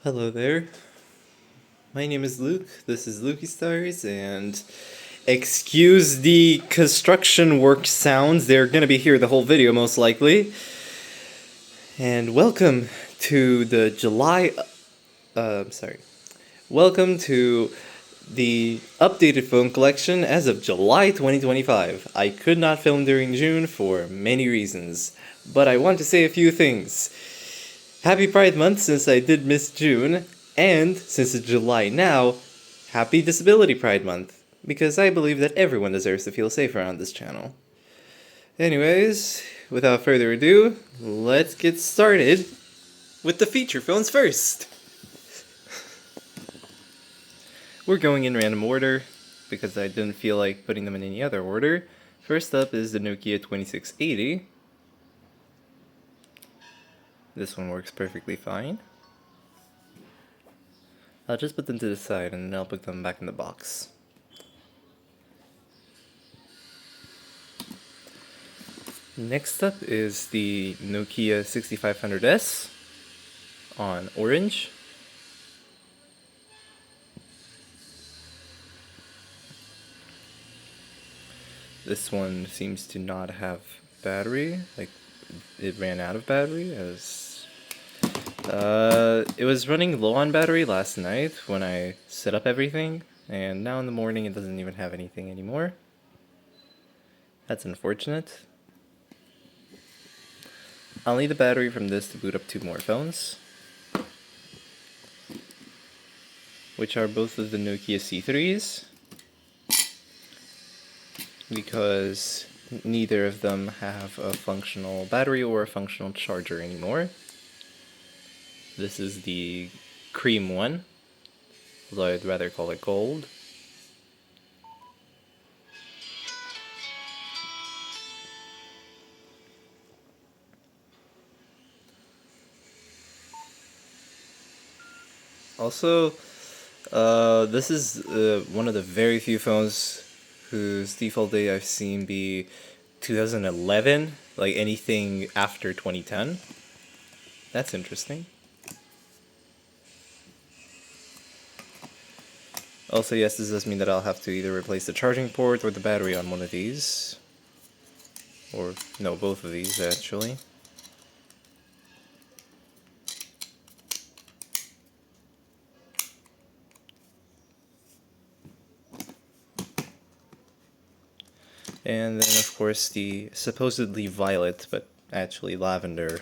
Hello there. My name is Luke. This is Lukey Stars, and excuse the construction work sounds. They're gonna be here the whole video, most likely. And welcome to the sorry. Welcome to the updated phone collection as of July 2025. I could not film during June for many reasons, but I want to say a few things. Happy Pride Month since I did miss June, and since it's July now, happy Disability Pride Month, because I believe that everyone deserves to feel safe around this channel. Anyways, without further ado, let's get started with the feature phones first. We're going in random order, because I didn't feel like putting them in any other order. First up is the Nokia 2680. This one works perfectly fine. I'll just put them to the side and then I'll put them back in the box. Next up is the Nokia 6500S on orange. This one seems to not have battery, like it ran out of battery as it was running low on battery last night when I set up everything, and now in the morning it doesn't even have anything anymore. That's unfortunate. I'll need the battery from this to boot up 2 more phones, which are both of the Nokia C3s, because neither of them have a functional battery or a functional charger anymore. This is the cream one, although I'd rather call it gold. Also, this is one of the very few phones whose default date I've seen be 2011, like anything after 2010. That's interesting. Also, yes, this does mean that I'll have to either replace the charging port or the battery on one of these. Or, no, both of these, actually. And then, of course, the supposedly violet, but actually lavender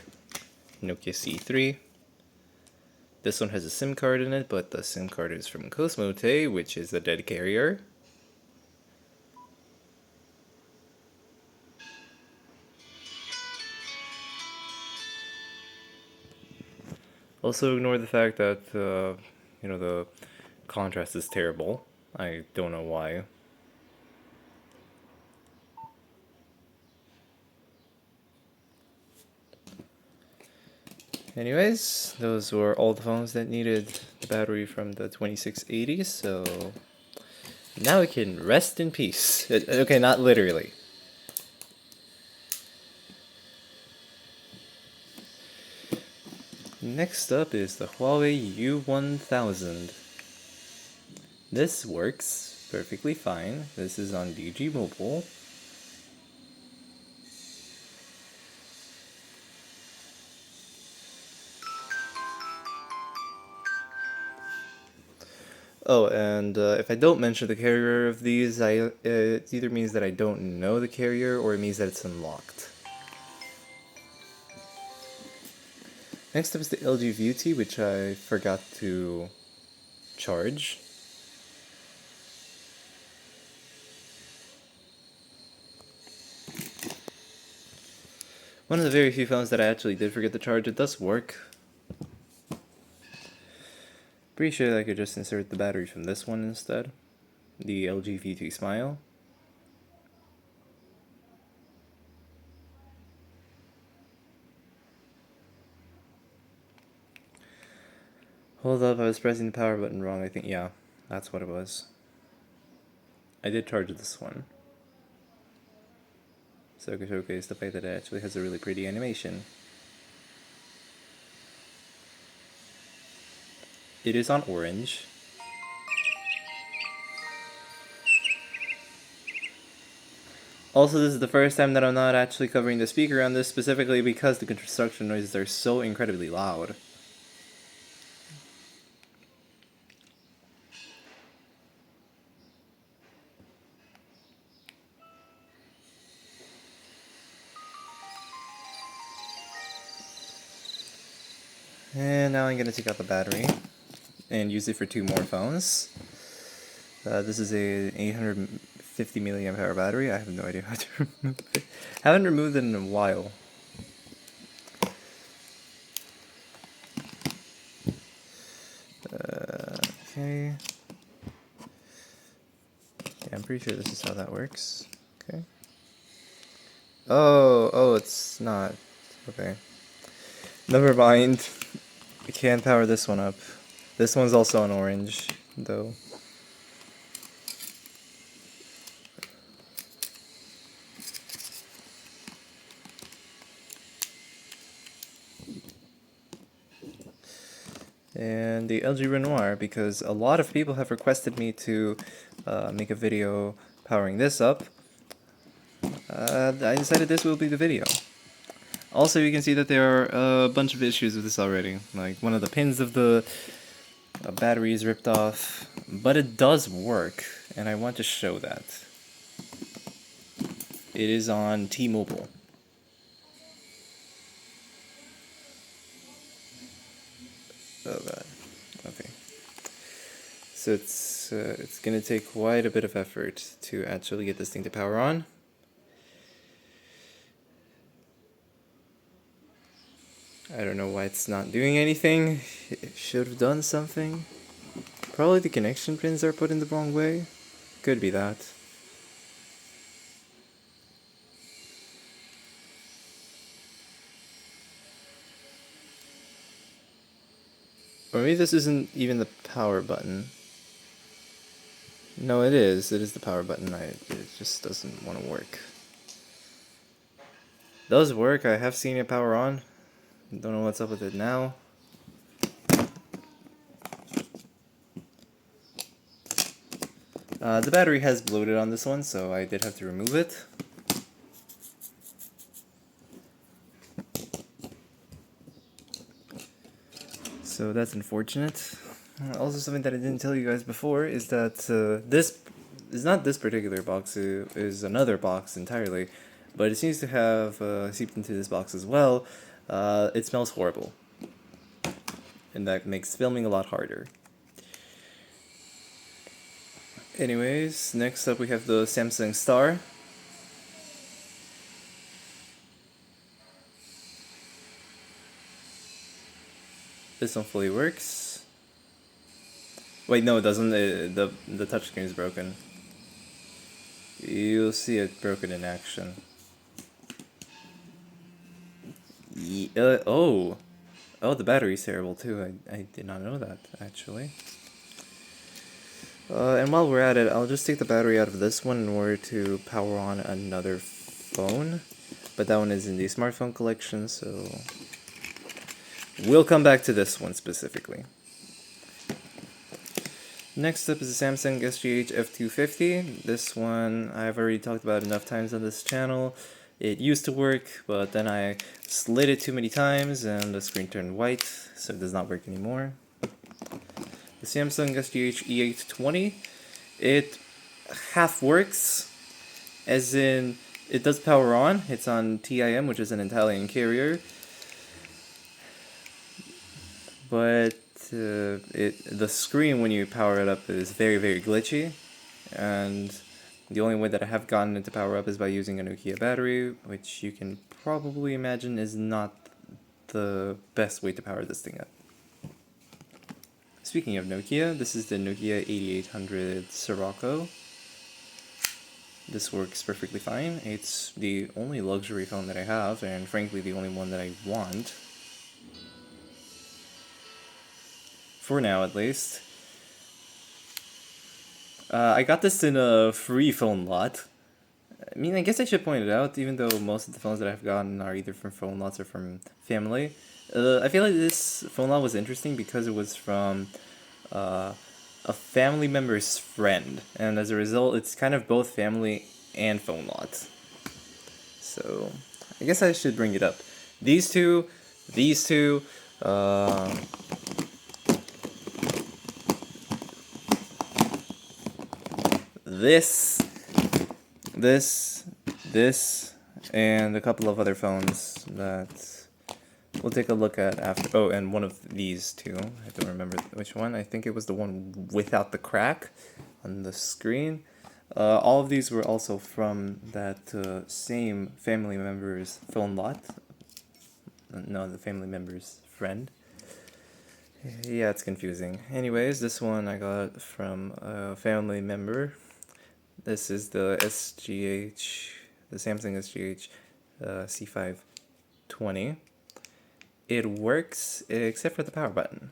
Nokia C3. This one has a SIM card in it, but the SIM card is from Cosmote, which is a dead carrier. Also ignore the fact that, the contrast is terrible. I don't know why. Anyways, those were all the phones that needed the battery from the 2680, so now we can rest in peace. Okay, not literally. Next up is the Huawei U1000. This works perfectly fine. This is on DG Mobile. Oh, and if I don't mention the carrier of these, it either means that I don't know the carrier or it means that it's unlocked. Next up is the LG Beauty, which I forgot to charge. One of the very few phones that I actually did forget to charge. It does work. Pretty sure I could just insert the battery from this one instead. The LG V2 Smile. Hold up, I was pressing the power button wrong, I think. Yeah, that's what it was. I did charge this one. So I could showcase the fact that it actually has a really pretty animation. It is on orange. Also, this is the first time that I'm not actually covering the speaker on this, specifically because the construction noises are so incredibly loud. And now I'm going to take out the battery and use it for 2 more phones. This is a 850 milliamp hour battery. I have no idea how to remove it. Haven't removed it in a while. Okay. Yeah, I'm pretty sure this is how that works. Okay. Oh, it's not. Okay. Never mind. I can't power this one up. This one's also on orange, though. And the LG Renoir, because a lot of people have requested me to make a video powering this up. I decided this will be the video. Also, you can see that there are a bunch of issues with this already. Like, one of the pins of the battery is ripped off, but it does work, and I want to show that. It is on T-Mobile. Oh god. Okay. So it's gonna take quite a bit of effort to actually get this thing to power on. I don't know why it's not doing anything. It should have done something. Probably the connection pins are put in the wrong way. Could be that. Or maybe this isn't even the power button. No, it is. It is the power button. It just doesn't want to work. Does work. I have seen it power on. Don't know what's up with it now. The battery has bloated on this one, so I did have to remove it. So that's unfortunate. Also, something that I didn't tell you guys before is that this is not this particular box, it is another box entirely, but it seems to have seeped into this box as well. It smells horrible, and that makes filming a lot harder. Anyways, next up we have the Samsung Star. This one fully works. Wait, no, it doesn't. The touchscreen is broken. You'll see it broken in action. Oh, the battery's terrible too. I did not know that, actually. And while we're at it, I'll just take the battery out of this one in order to power on another phone. But that one is in the smartphone collection, so we'll come back to this one specifically. Next up is the Samsung SGH F250. This one I've already talked about enough times on this channel. It used to work, but then I slid it too many times and the screen turned white, so it does not work anymore. The Samsung SGH E820, it half works, as in it does power on. It's on TIM, which is an Italian carrier, but the screen when you power it up is very, very glitchy, and the only way that I have gotten it to power up is by using a Nokia battery, which you can probably imagine is not the best way to power this thing up. Speaking of Nokia, this is the Nokia 8800 Sirocco. This works perfectly fine. It's the only luxury phone that I have, and frankly the only one that I want. For now, at least. I got this in a free phone lot. I mean, I guess I should point it out, even though most of the phones that I've gotten are either from phone lots or from family. I feel like this phone lot was interesting because it was from a family member's friend, and as a result, it's kind of both family and phone lot. So, I guess I should bring it up. These two, this, this, and a couple of other phones that we'll take a look at after. Oh, and one of these two. I don't remember which one. I think it was the one without the crack on the screen. All of these were also from that same family member's phone lot. No, the family member's friend. Yeah, it's confusing. Anyways, this one I got from a family member. This is the Samsung SGH C520. It works except for the power button.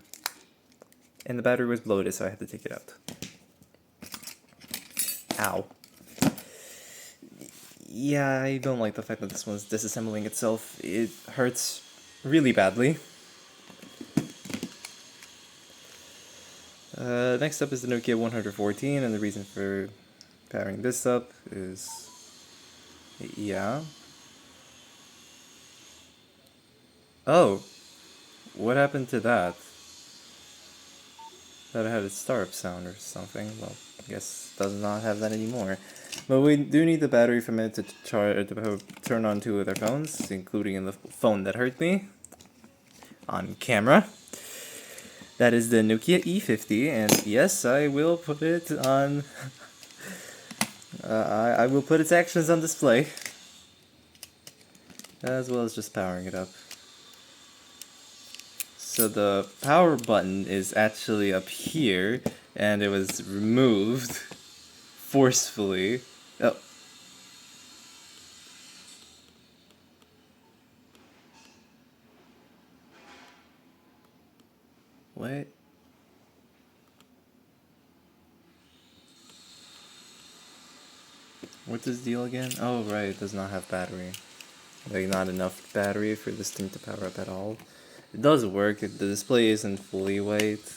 And the battery was bloated, so I had to take it out. Ow. Yeah, I don't like the fact that this one's disassembling itself. It hurts really badly. Next up is the Nokia 114, and the reason for powering this up is... yeah. Oh! What happened to that? That had a startup sound or something. Well, I guess it does not have that anymore. But we do need the battery from it to turn on two other phones, including in the phone that hurt me on camera. That is the Nokia E50, and yes, I will put it on... I will put its actions on display, as well as just powering it up. So the power button is actually up here, and it was removed forcefully. Oh. What? What's this deal again? Oh, right, it does not have battery. Like, not enough battery for this thing to power up at all. It does work, the display isn't fully white.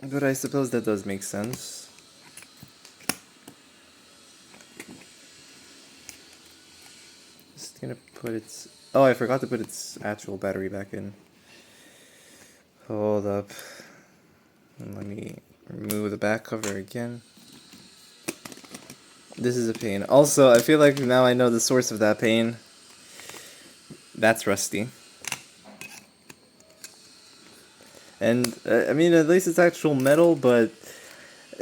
But I suppose that does make sense. Just gonna put its... oh, I forgot to put its actual battery back in. Hold up. And let me remove the back cover again. This is a pain. Also, I feel like now I know the source of that pain. That's rusty. And, I mean, at least it's actual metal, but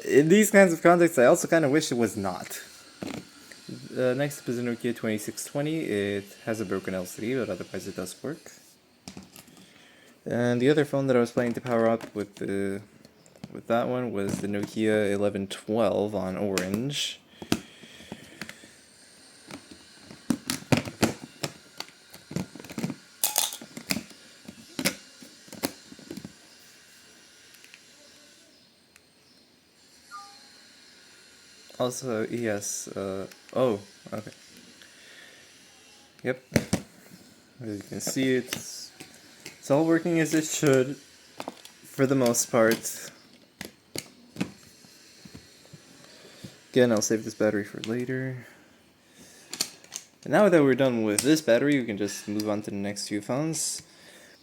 in these kinds of contexts, I also kind of wish it was not. Next up is the Nokia 2620. It has a broken LCD, but otherwise it does work. And the other phone that I was planning to power up with that one was the Nokia 1112 on orange. Also, yes, oh, okay. Yep. As you can see, it's all working as it should, for the most part. Again, I'll save this battery for later. And now that we're done with this battery, we can just move on to the next few phones.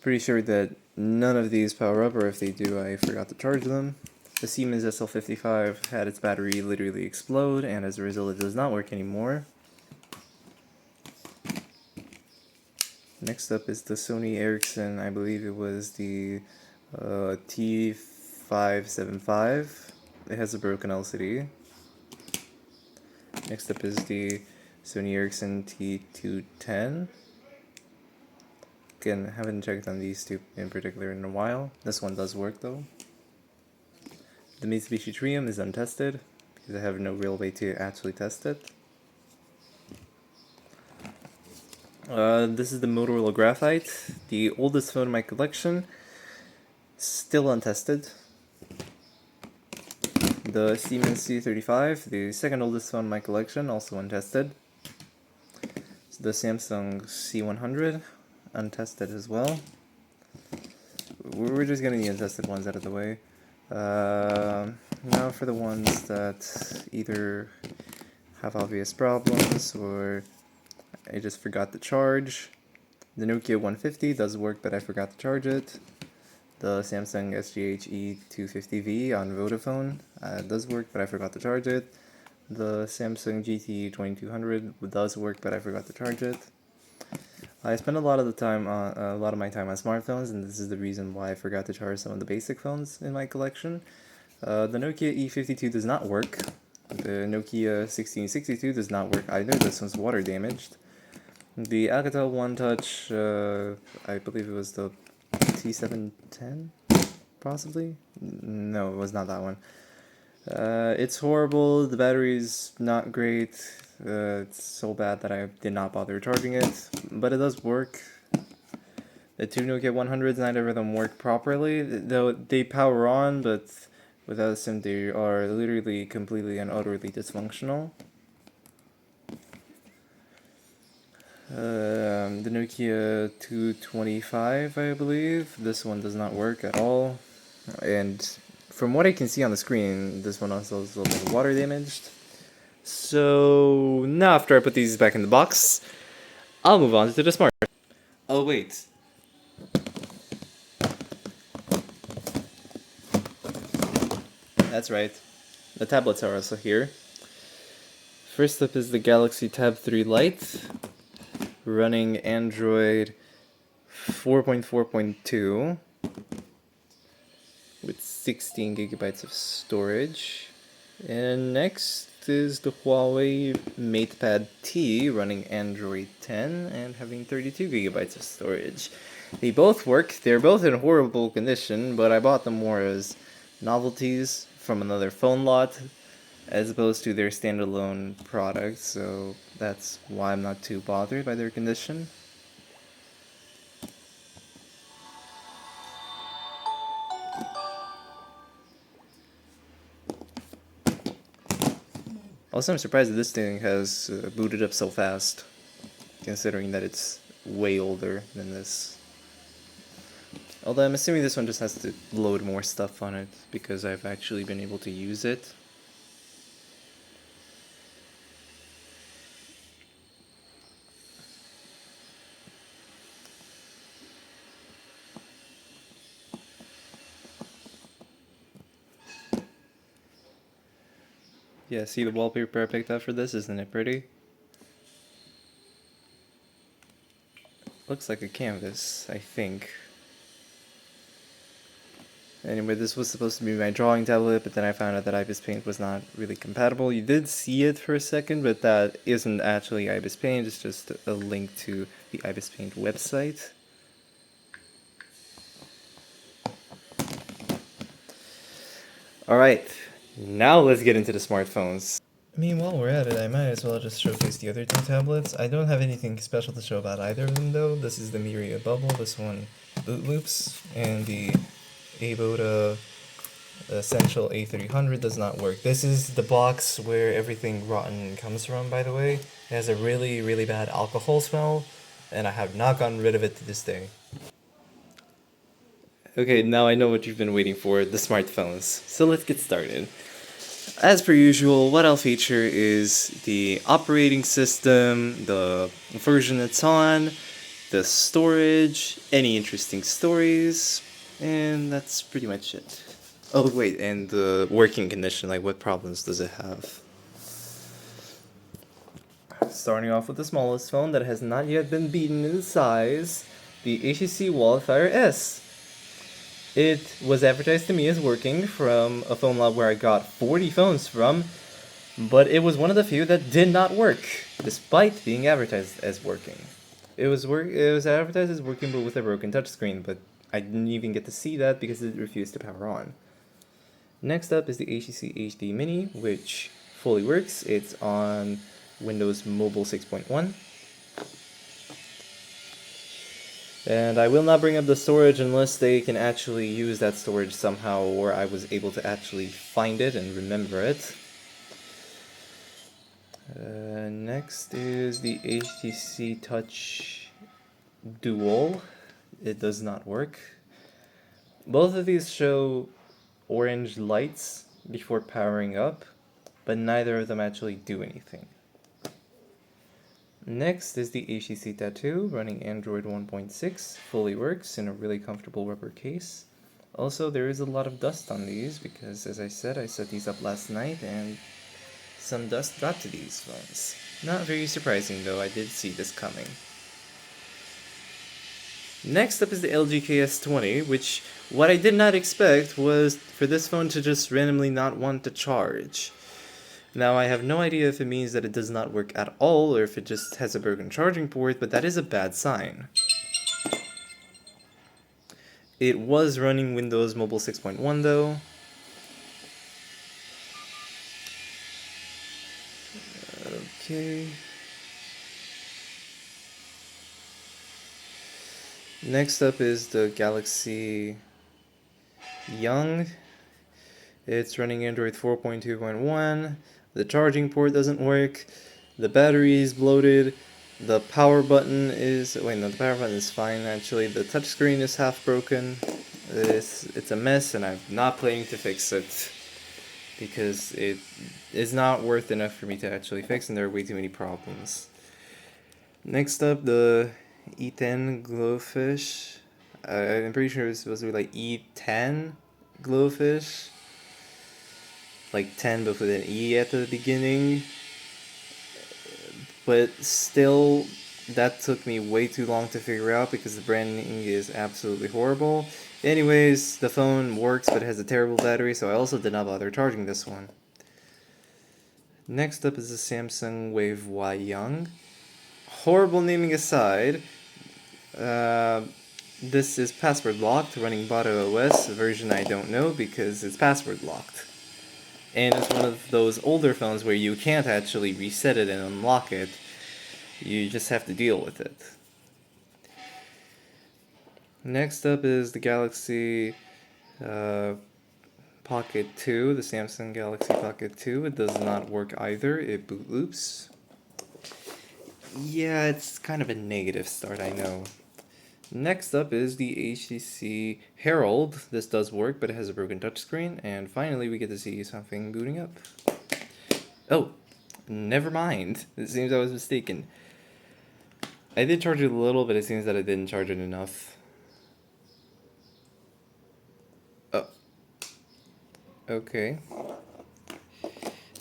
Pretty sure that none of these power up, or if they do, I forgot to charge them. The Siemens SL55 had its battery literally explode, and as a result it does not work anymore. Next up is the Sony Ericsson, I believe it was the T575. It has a broken LCD. Next up is the Sony Ericsson T210. Again, I haven't checked on these two in particular in a while. This one does work though. The Mitsubishi Triumph is untested, because I have no real way to actually test it. This is the Motorola Graphite, the oldest phone in my collection, still untested. The Siemens C35, the second oldest phone in my collection, also untested. The Samsung C100, untested as well. we're just getting the untested ones out of the way. Now for the ones that either have obvious problems or I just forgot to charge. The Nokia 150 does work, but I forgot to charge it. The Samsung SGH E250V on Vodafone does work, but I forgot to charge it. The Samsung GT 2200 does work, but I forgot to charge it. I spend a lot of my time on smartphones, and this is the reason why I forgot to charge some of the basic phones in my collection. The Nokia E52 does not work. The Nokia 1662 does not work either. This one's water damaged. The Alcatel One Touch, I believe it was the T710, possibly? No, it was not that one. It's horrible. The battery's not great. It's so bad that I did not bother charging it, but it does work. The two Nokia 100s, neither of them work properly, though they power on, but without a SIM they are literally completely and utterly dysfunctional. The Nokia 225, I believe, this one does not work at all, and from what I can see on the screen, this one also is a little bit water damaged. So now after I put these back in the box, I'll move on to the smart. Oh wait. That's right. The tablets are also here. First up is the Galaxy Tab 3 Lite, running Android 4.4.2 with 16 gigabytes of storage. And next is the Huawei MatePad T running Android 10 and having 32 gigabytes of storage. They both work. They're both in horrible condition, but I bought them more as novelties from another phone lot as opposed to their standalone products, so that's why I'm not too bothered by their condition. Also, I'm surprised that this thing has booted up so fast, considering that it's way older than this. Although I'm assuming this one just has to load more stuff on it, because I've actually been able to use it. Yeah, see the wallpaper I picked up for this? Isn't it pretty? Looks like a canvas, I think. Anyway, this was supposed to be my drawing tablet, but then I found out that Ibis Paint was not really compatible. You did see it for a second, but that isn't actually Ibis Paint, it's just a link to the Ibis Paint website. Alright, now let's get into the smartphones. I mean, while we're at it, I might as well just showcase the other two tablets. I don't have anything special to show about either of them, though. This is the Miria Bubble, this one Boot Loops, and the Aboda Essential A300 does not work. This is the box where everything rotten comes from, by the way. It has a really, really bad alcohol smell, and I have not gotten rid of it to this day. Okay, now I know what you've been waiting for, the smartphones. So let's get started. As per usual, what I'll feature is the operating system, the version it's on, the storage, any interesting stories, and that's pretty much it. Oh wait, and the working condition, like what problems does it have? Starting off with the smallest phone that has not yet been beaten in size, the HTC Wildfire S. It was advertised to me as working from a phone lot where I got 40 phones from, but it was one of the few that did not work, despite being advertised as working. It was advertised as working but with a broken touchscreen, but I didn't even get to see that because it refused to power on. Next up is the HTC HD Mini, which fully works. It's on Windows Mobile 6.1. And I will not bring up the storage unless they can actually use that storage somehow, or I was able to actually find it and remember it. Next is the HTC Touch Dual. It does not work. Both of these show orange lights before powering up, but neither of them actually do anything. Next is the HTC Tattoo running Android 1.6, fully works in a really comfortable rubber case. Also, there is a lot of dust on these because, as I said, I set these up last night and some dust got to these phones. Not very surprising though, I did see this coming. Next up is the LG KS20, which what I did not expect was for this phone to just randomly not want to charge. Now I have no idea if it means that it does not work at all or if it just has a broken charging port, but that is a bad sign. It was running Windows Mobile 6.1 though. Okay. Next up is the Galaxy Young. It's running Android 4.2.1. The charging port doesn't work. The battery is bloated. The power button is... Wait, no, the power button is fine actually. The touchscreen is half broken. It's a mess and I'm not planning to fix it because it is not worth enough for me to actually fix and there are way too many problems. Next up, the E10 Glowfish. I'm pretty sure it's supposed to be like E10 Glowfish. Like 10 but with an E at the beginning. But still, that took me way too long to figure out because the branding is absolutely horrible. Anyways, the phone works but it has a terrible battery, so I also did not bother charging this one. Next up is the Samsung Wave Y Young. Horrible naming aside, this is password locked, running Bada OS, a version I don't know because it's password locked. And it's one of those older phones where you can't actually reset it and unlock it. You just have to deal with it. Next up is the Galaxy Pocket 2, the Samsung Galaxy Pocket 2. It does not work either, it boot loops. Yeah, it's kind of a negative start, I know. Next up is the HTC Herald. This does work, but it has a broken touchscreen. And finally, we get to see something booting up. Oh, never mind. It seems I was mistaken. I did charge it a little, but it seems that I didn't charge it enough. Oh. Okay.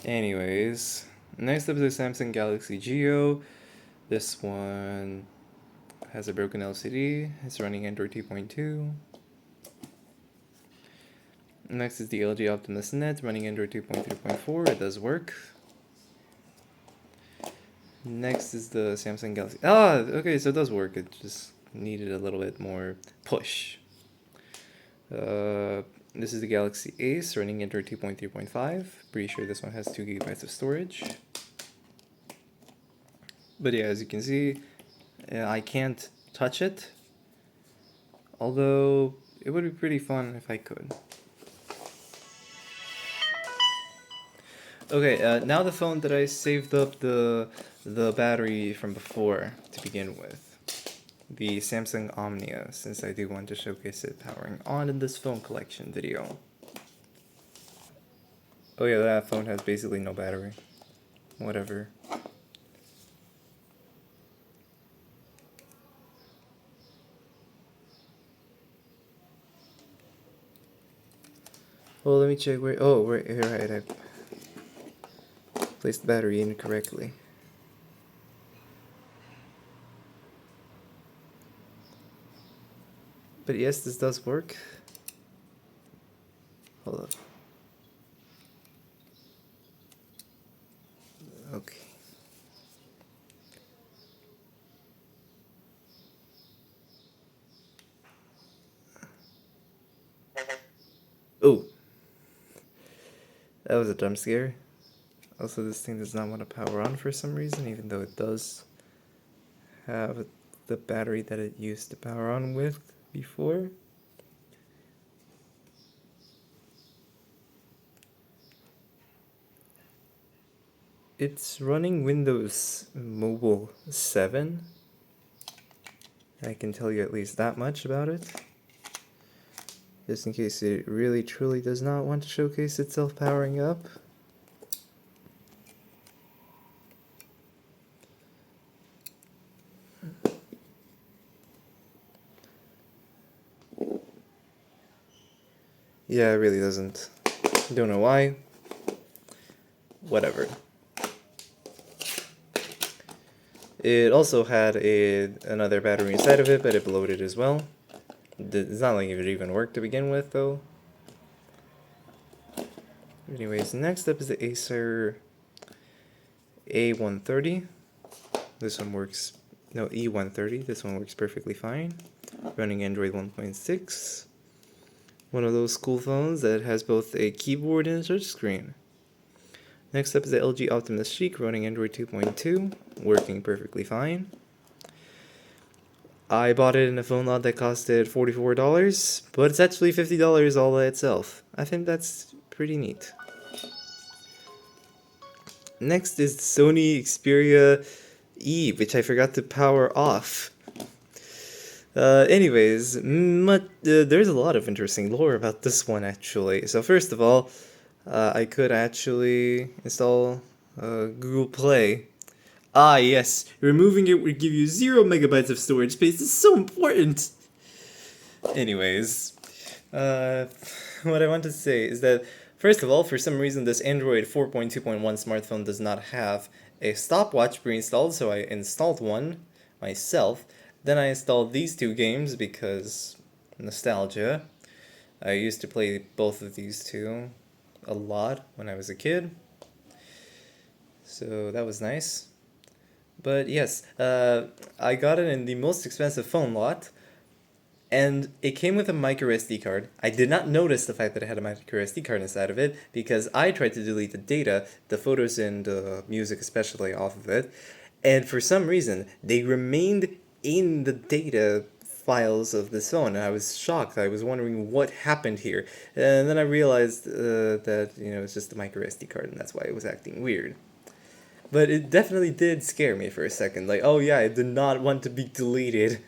Anyways, next up is the Samsung Galaxy Geo. This one has a broken LCD. It's running Android 2.2. Next is the LG Optimus Net running Android 2.3.4. It does work. Next is the Samsung Galaxy. Ah, okay, so it does work. It just needed a little bit more push. This is the Galaxy Ace running Android 2.3.5. Pretty sure this one has 2 GB of storage. But yeah, as you can see, I can't touch it. Although, it would be pretty fun if I could. Okay, now the phone that I saved up the battery from before to begin with. The Samsung Omnia, since I do want to showcase it powering on in this phone collection video. Oh yeah, that phone has basically no battery. Whatever. Well, let me check where... Oh, right, I placed the battery incorrectly. But yes, this does work. Hold up. Okay. Oh! That was a jump scare. Also, this thing does not want to power on for some reason, even though it does have the battery that it used to power on with before. It's running Windows Mobile 7. I can tell you at least that much about it. just in case it really truly does not want to showcase itself powering up. Yeah, it really doesn't. Don't know why. Whatever. It also had another battery inside of it, but it bloated as well. It's not like it even worked to begin with, though. Anyways, next up is the Acer A130. This one works, no, E130. This one works perfectly fine. Running Android 1.6. One of those cool phones that has both a keyboard and a touch screen. Next up is the LG Optimus Chic running Android 2.2, working perfectly fine. I bought it in a phone lot that costed $44, but it's actually $50 all by itself. I think that's pretty neat. Next is Sony Xperia E, which I forgot to power off. Anyways, there's a lot of interesting lore about this one actually. So first of all, I could actually install Google Play. Ah yes, removing it would give you 0 megabytes of storage space. This is so important! Anyways, what I want to say is that, first of all, for some reason this Android 4.2.1 smartphone does not have a stopwatch pre-installed, so I installed one myself. Then I installed these two games because nostalgia. I used to play both of these two a lot when I was a kid, so that was nice. But yes, I got it in the most expensive phone lot, and it came with a micro SD card. I did not notice the fact that it had a micro SD card inside of it because I tried to delete the data, the photos and music especially, off of it, and for some reason they remained in the data files of this phone, and I was shocked. I was wondering what happened here, and then I realized that it's just a micro SD card, and that's why it was acting weird. But it definitely did scare me for a second. Like, oh yeah, I did not want to be deleted.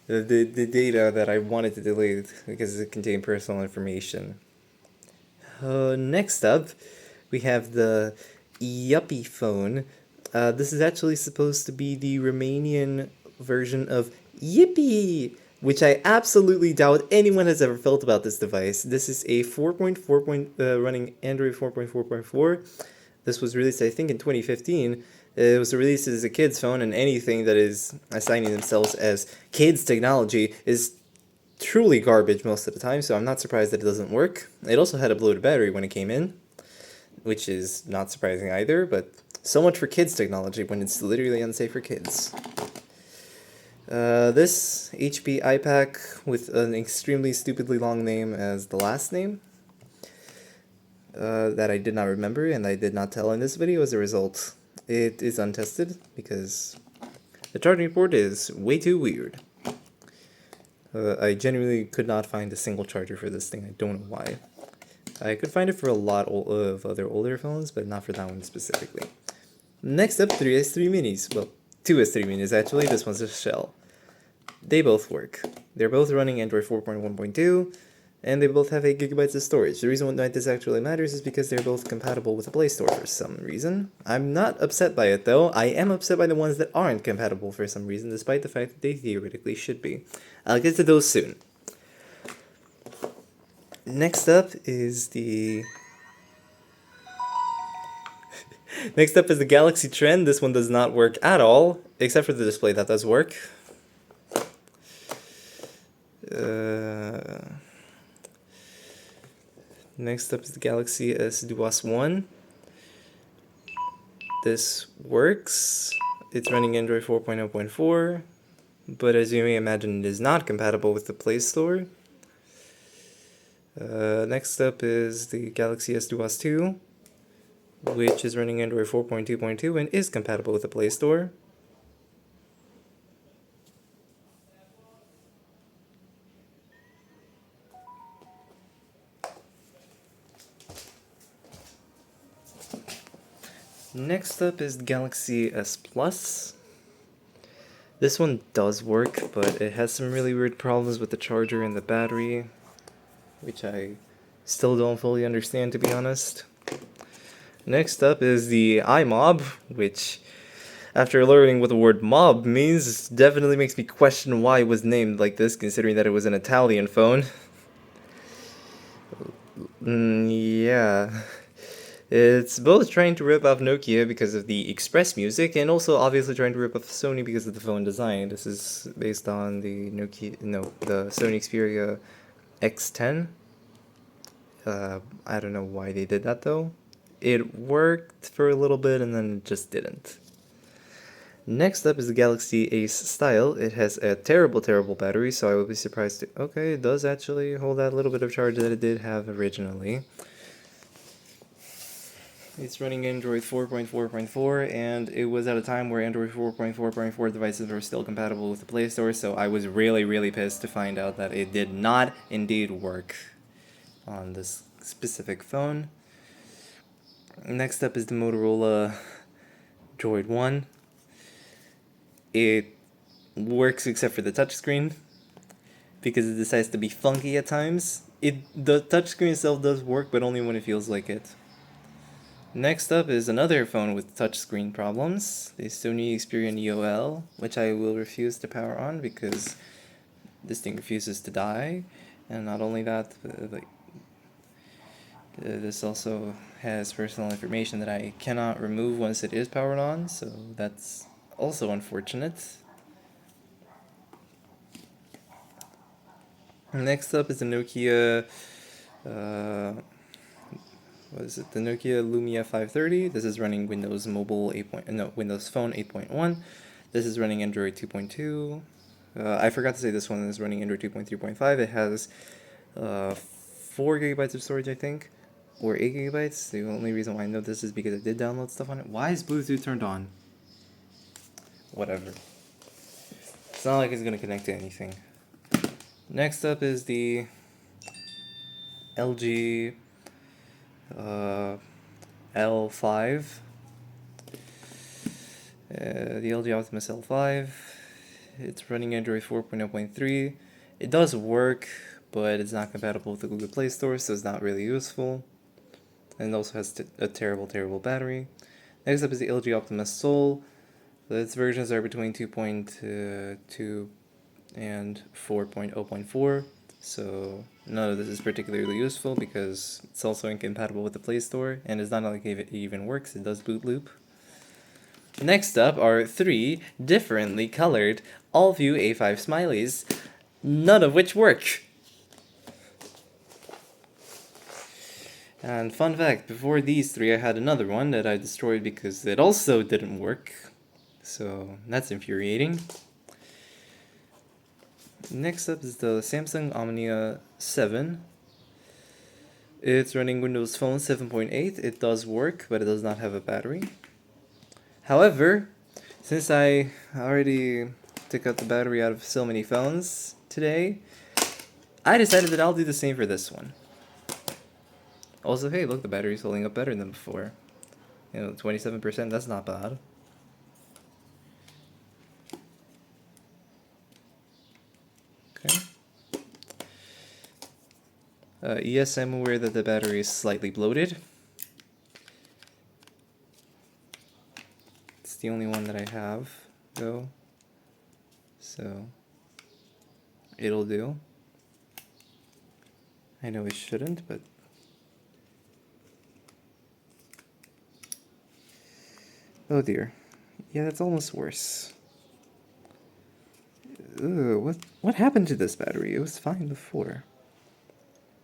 The data that I wanted to delete because it contained personal information. Next up, we have the Yuppie phone. This is actually supposed to be the Romanian version of Yippee, which I absolutely doubt anyone has ever felt about this device. This is a 4.4 running Android 4.4.4. This was released, I think, in 2015. It was released as a kid's phone, and anything that is assigning themselves as kids technology is truly garbage most of the time, so I'm not surprised that it doesn't work. It also had a bloated battery when it came in, which is not surprising either, but so much for kids technology when it's literally unsafe for kids. This HP iPack with an extremely stupidly long name as the last name, that I did not remember and I did not tell in this video as a result. It is untested because the charging port is way too weird. I genuinely could not find a single charger for this thing. I don't know why. I could find it for a lot of other older phones, but not for that one specifically. Next up, 3 S3 minis. Well, 2 S3 minis actually. This one's a shell. They both work. They're both running Android 4.1.2, and they both have 8 gigabytes of storage. The reason why this actually matters is because they're both compatible with the Play Store for some reason. I'm not upset by it though. I am upset by the ones that aren't compatible for some reason, despite the fact that they theoretically should be. I'll get to those soon. Next up is the Next up is the Galaxy Trend. This one does not work at all, except for the display that does work. Next up is the Galaxy S Duos 1. This works. It's running Android 4.0.4, but as you may imagine, it is not compatible with the Play Store. Next up is the Galaxy S Duos 2, which is running Android 4.2.2 and is compatible with the Play Store. Next up is the Galaxy S Plus. This one does work, but it has some really weird problems with the charger and the battery. which I still don't fully understand, to be honest. Next up is the iMob, which, after learning what the word mob means, definitely makes me question why it was named like this, considering that it was an Italian phone. Yeah. It's both trying to rip off Nokia because of the Express music, and also obviously trying to rip off Sony because of the phone design. This is based on the the Sony Xperia X10. I don't know why they did that though. It worked for a little bit and then it just didn't. Next up is the Galaxy Ace Style. It has a terrible, terrible battery, so I would be surprised to... Okay, it does actually hold that little bit of charge that it did have originally. It's running Android 4.4.4, and it was at a time where Android 4.4.4 devices were still compatible with the Play Store, so I was really, really pissed to find out that it did not indeed work on this specific phone. Next up is the Motorola Droid 1. It works except for the touchscreen, because it decides to be funky at times. The touchscreen itself does work, but only when it feels like it. Next up is another phone with touchscreen problems, the Sony Xperia Neo L, which I will refuse to power on because this thing refuses to die. And not only that, this also has personal information that I cannot remove once it is powered on, so that's also unfortunate. Next up is the Nokia, what is it? The Nokia Lumia 530. This is running Windows Mobile 8. Windows Phone 8.1. This is running Android 2.2. I forgot to say this one is running Android 2.3.5. It has 4 gigabytes of storage, I think, or 8 gigabytes. The only reason why I know this is because I did download stuff on it. Why is Bluetooth turned on? Whatever. It's not like it's gonna connect to anything. Next up is the LG L5. The LG Optimus L5. It's running Android 4.0.3. It does work, but it's not compatible with the Google Play Store, so it's not really useful. And it also has a terrible, terrible battery. Next up is the LG Optimus Soul. Its versions are between 2.2 and 4.0.4, so none of this is particularly useful because it's also incompatible with the Play Store, and it's not like it even works, it does boot loop. Next up are 3 differently colored Allview A5 smileys, none of which work. And fun fact, before these 3 I had another one that I destroyed because it also didn't work, so that's infuriating. Next up is the Samsung Omnia 7. It's running Windows Phone 7.8. It does work, but it does not have a battery. However, since I already took out the battery out of so many phones today, I decided that I'll do the same for this one. Also, hey, look, the battery's holding up better than before. 27%, that's not bad. Okay. Yes, I'm aware that the battery is slightly bloated. It's the only one that I have, though. So, it'll do. I know it shouldn't, but... Oh dear. Yeah, that's almost worse. Ugh, what happened to this battery? It was fine before.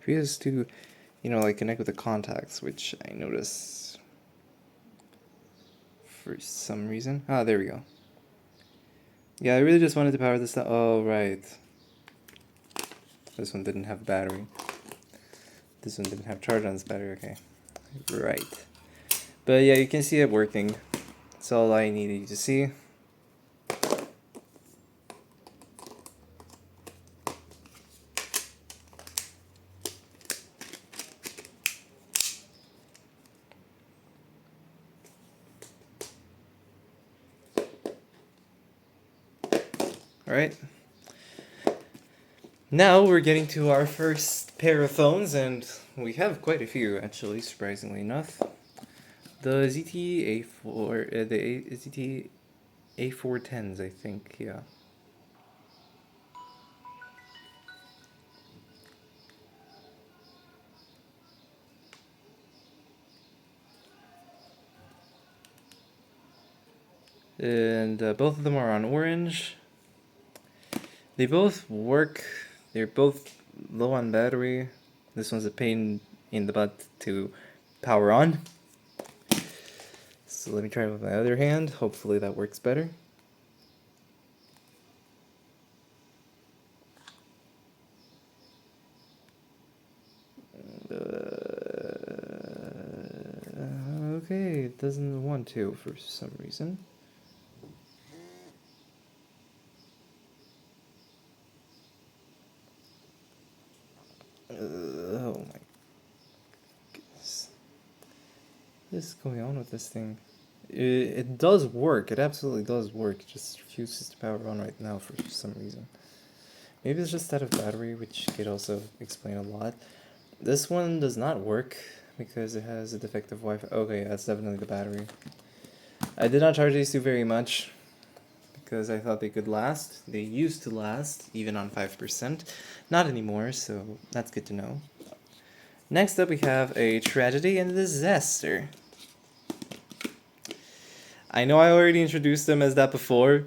It used to, like connect with the contacts, which I noticed for some reason. Ah, there we go. Yeah, I really just wanted to power this down. Oh, right. This one didn't have battery. This one didn't have charge on this battery, okay. Right. But yeah, you can see it working. That's all I needed you to see. Alright. Now we're getting to our first pair of phones, and we have quite a few actually, surprisingly enough. The ZTE A4, ZTE A410s, I think, yeah. And both of them are on orange. They both work. They're both low on battery. This one's a pain in the butt to power on. So let me try it with my other hand. Hopefully that works better. Okay, it doesn't want to for some reason. Oh my goodness. What is going on with this thing? It does work. It absolutely does work. It just refuses to power on right now for some reason. Maybe it's just out of battery, which could also explain a lot. This one does not work because it has a defective Wi-Fi. Okay, that's definitely the battery. I did not charge these two very much because I thought they could last. They used to last, even on 5%. Not anymore, so that's good to know. Next up we have a tragedy and a disaster. I know I already introduced them as that before,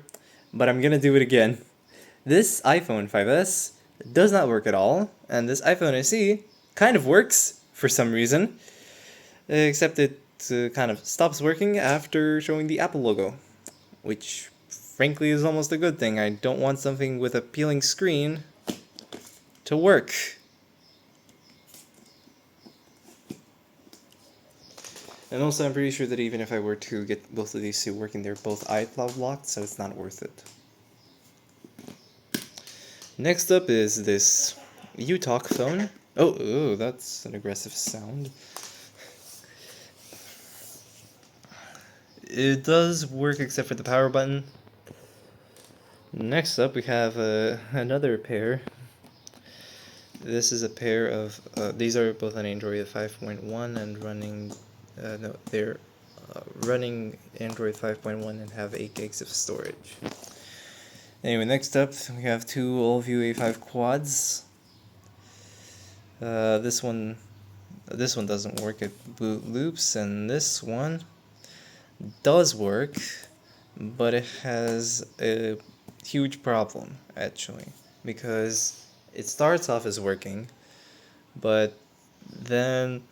but I'm gonna do it again. This iPhone 5S does not work at all, and this iPhone SE kind of works for some reason, except it kind of stops working after showing the Apple logo, which frankly is almost a good thing. I don't want something with a peeling screen to work. And also I'm pretty sure that even if I were to get both of these two working, they're both iCloud locked, so it's not worth it. Next up is this U-Talk phone. Oh, that's an aggressive sound. It does work except for the power button. Next up we have another pair. This is a pair of, these are both on Android 5.1 and running, no, they're running Android 5.1 and have 8 gigs of storage. Anyway, next up we have two AllView A5 quads. This one doesn't work at boot loops, and this one does work, but it has a huge problem actually, because it starts off as working, but then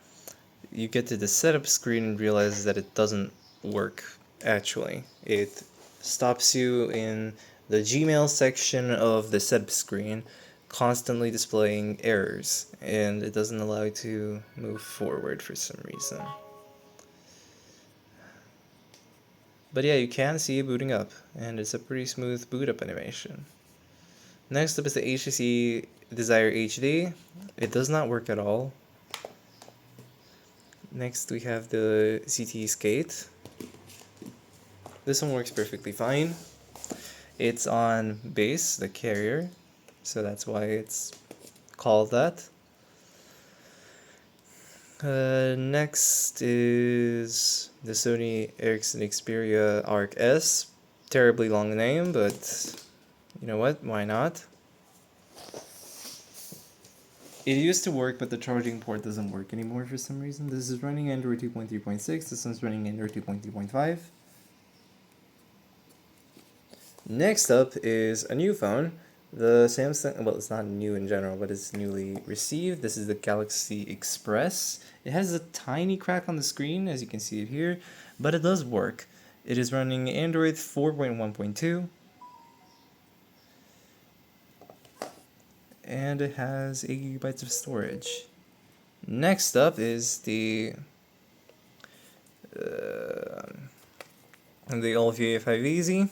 you get to the setup screen and realize that it doesn't work actually. It stops you in the Gmail section of the setup screen, constantly displaying errors, and it doesn't allow you to move forward for some reason. But yeah, you can see it booting up, and it's a pretty smooth boot up animation. Next up is the HTC Desire HD. It does not work at all. Next we have the ZTE Skate. This one works perfectly fine. It's on base, the carrier, so that's why it's called that. Next is the Sony Ericsson Xperia Arc S. Terribly long name, but you know what? Why not? It used to work, but the charging port doesn't work anymore for some reason. This is running Android 2.3.6. This one's running Android 2.3.5. Next up is a new phone. The Samsung, well, it's not new in general, but it's newly received. This is the Galaxy Express. It has a tiny crack on the screen, as you can see it here, but it does work. It is running Android 4.1.2. And it has 8 GB of storage. Next up is the AllView A5 Easy.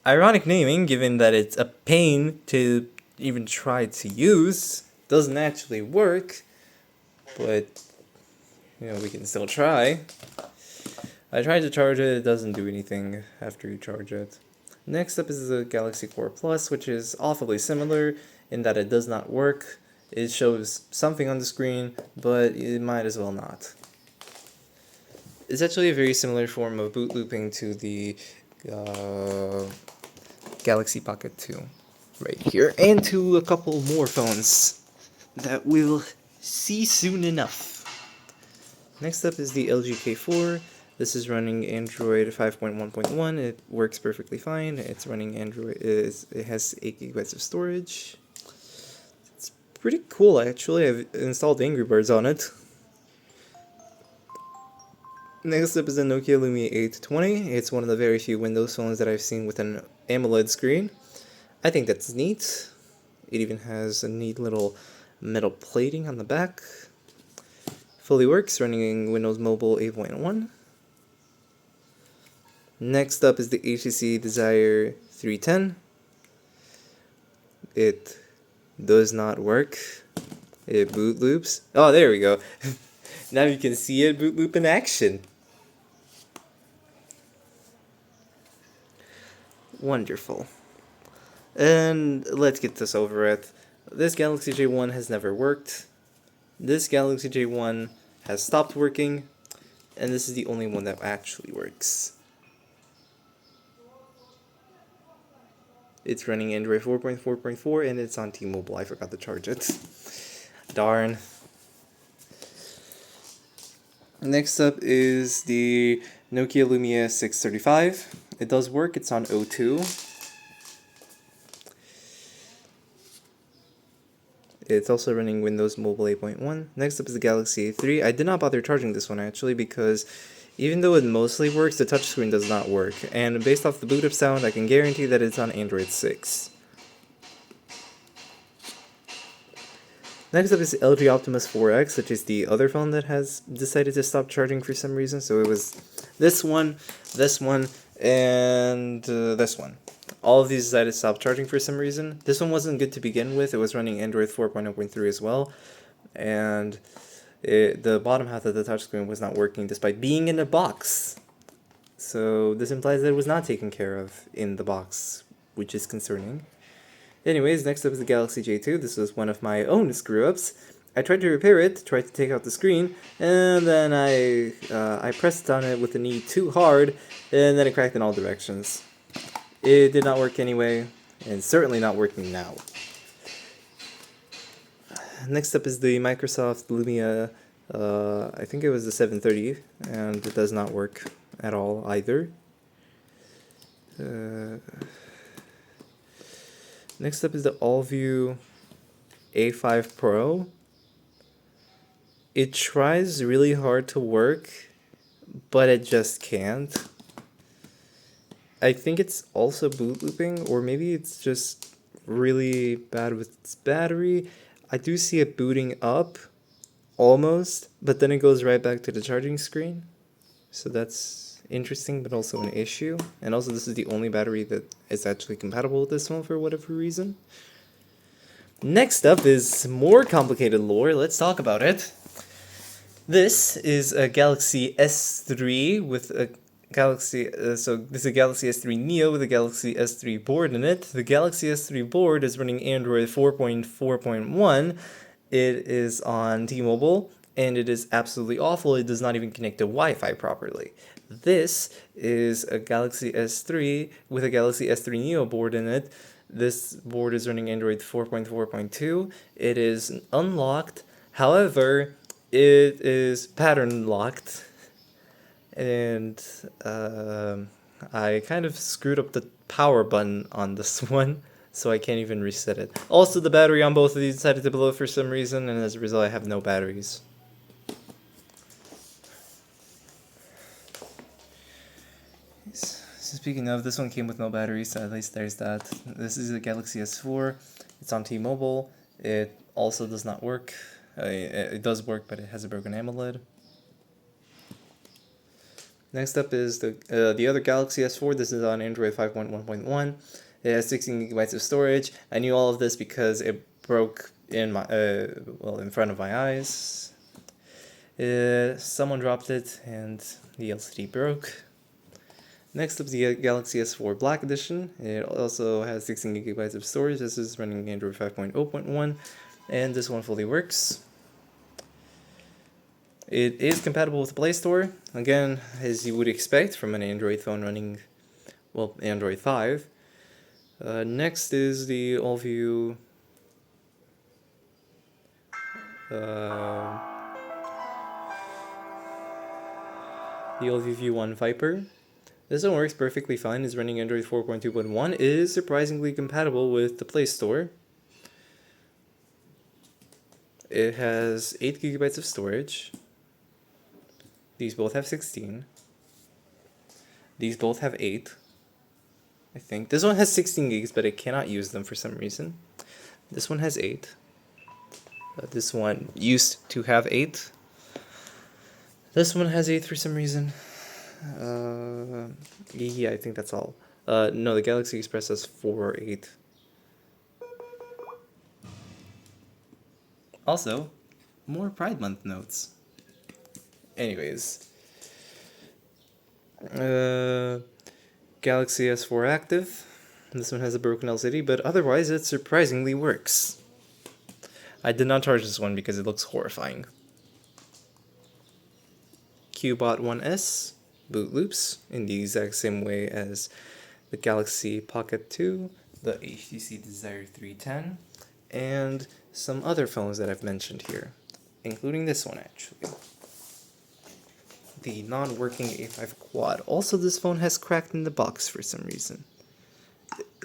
Ironic naming, given that it's a pain to even try to use. Doesn't actually work, but you know, we can still try. I tried to charge it, it doesn't do anything after you charge it. Next up is the Galaxy Core Plus, which is awfully similar. in that it does not work. It shows something on the screen, but it might as well not. It's actually a very similar form of boot looping to the Galaxy Pocket 2 right here, and to a couple more phones that we'll see soon enough. Next up is the LG K4. This is running Android 5.1.1. It works perfectly fine. It's running Android. It has 8 gigabytes of storage. It's pretty cool, actually. I've installed Angry Birds on it. Next up is the Nokia Lumia E50. It's one of the very few Windows phones that I've seen with an AMOLED screen. I think that's neat. It even has a neat little metal plating on the back. Fully works, running Windows Mobile 8.1. Next up is the HTC Desire 310. It does not work. It boot loops. Oh, there we go. Now you can see it boot loop in action. Wonderful. And let's get this over with. This Galaxy J1 has never worked. This Galaxy J1 has stopped working, and this is the only one that actually works. It's running Android 4.4.4, and it's on T-Mobile. I forgot to charge it. Darn. Next up is the Nokia Lumia 635. It does work. It's on O2. It's also running Windows Mobile 8.1. Next up is the Galaxy A3. I did not bother charging this one actually because even though it mostly works, the touchscreen does not work. And based off the boot up sound, I can guarantee that it's on Android 6. Next up is the LG Optimus 4X, which is the other phone that has decided to stop charging for some reason. So it was this one, and this one. All of these decided to stop charging for some reason. This one wasn't good to begin with. It was running Android 4.0.3 as well. And the bottom half of the touchscreen was not working despite being in a box. So this implies that it was not taken care of in the box, which is concerning. Anyways, next up is the Galaxy J2. This was one of my own screw-ups. I tried to repair it, tried to take out the screen, and then I pressed on it with the knee too hard, and then it cracked in all directions. It did not work anyway, and certainly not working now. Next up is the Microsoft Lumia, I think it was the 730, and it does not work at all either. Next up is the AllView A5 Pro. It tries really hard to work, but it just can't. I think it's also boot looping, or maybe it's just really bad with its battery. I do see it booting up, almost, but then it goes right back to the charging screen. So that's interesting, but also an issue. And also this is the only battery that is actually compatible with this one for whatever reason. Next up is more complicated lore. Let's talk about it. This is a Galaxy S3 with a Galaxy, so this is a Galaxy S3 Neo with a Galaxy S3 board in it. The Galaxy S3 board is running Android 4.4.1. It is on T-Mobile, and it is absolutely awful. It does not even connect to Wi-Fi properly. This is a Galaxy S3 with a Galaxy S3 Neo board in it. This board is running Android 4.4.2. It is unlocked. However, it is pattern locked. And I kind of screwed up the power button on this one, so I can't even reset it. Also, the battery on both of these decided to blow for some reason, and as a result I have no batteries. So speaking of, this one came with no batteries, so at least there's that. This is the Galaxy S4. It's on T-Mobile. It also does not work. It does work, but it has a broken AMOLED. Next up is the other Galaxy S4. This is on Android 5.1.1. It has 16 gigabytes of storage. I knew all of this because it broke in my in front of my eyes. Someone dropped it and the LCD broke. Next up, the Galaxy S4 Black Edition. It also has 16 gigabytes of storage. This is running Android 5.0.1, and this one fully works. It is compatible with the Play Store, again, as you would expect from an Android phone running, well, Android 5. Next is the Allview View 1 Viper. This one works perfectly fine, is running Android 4.2.1, is surprisingly compatible with the Play Store. It has 8 gigabytes of storage. These both have 16. These both have 8. I think. This one has 16 gigs, but I cannot use them for some reason. This one has 8. This one used to have 8. This one has 8 for some reason. Yeah, I think that's all. No, the Galaxy Express has 4 or 8. Also, more Pride Month notes. Anyways. Galaxy S4 active. This one has a broken LCD, but otherwise it surprisingly works. I did not charge this one because it looks horrifying. Qbot 1S boot loops in the exact same way as the Galaxy Pocket 2, the HTC Desire 310, and some other phones that I've mentioned here, including this one actually. The non-working A5 Quad. Also, this phone has cracked in the box for some reason.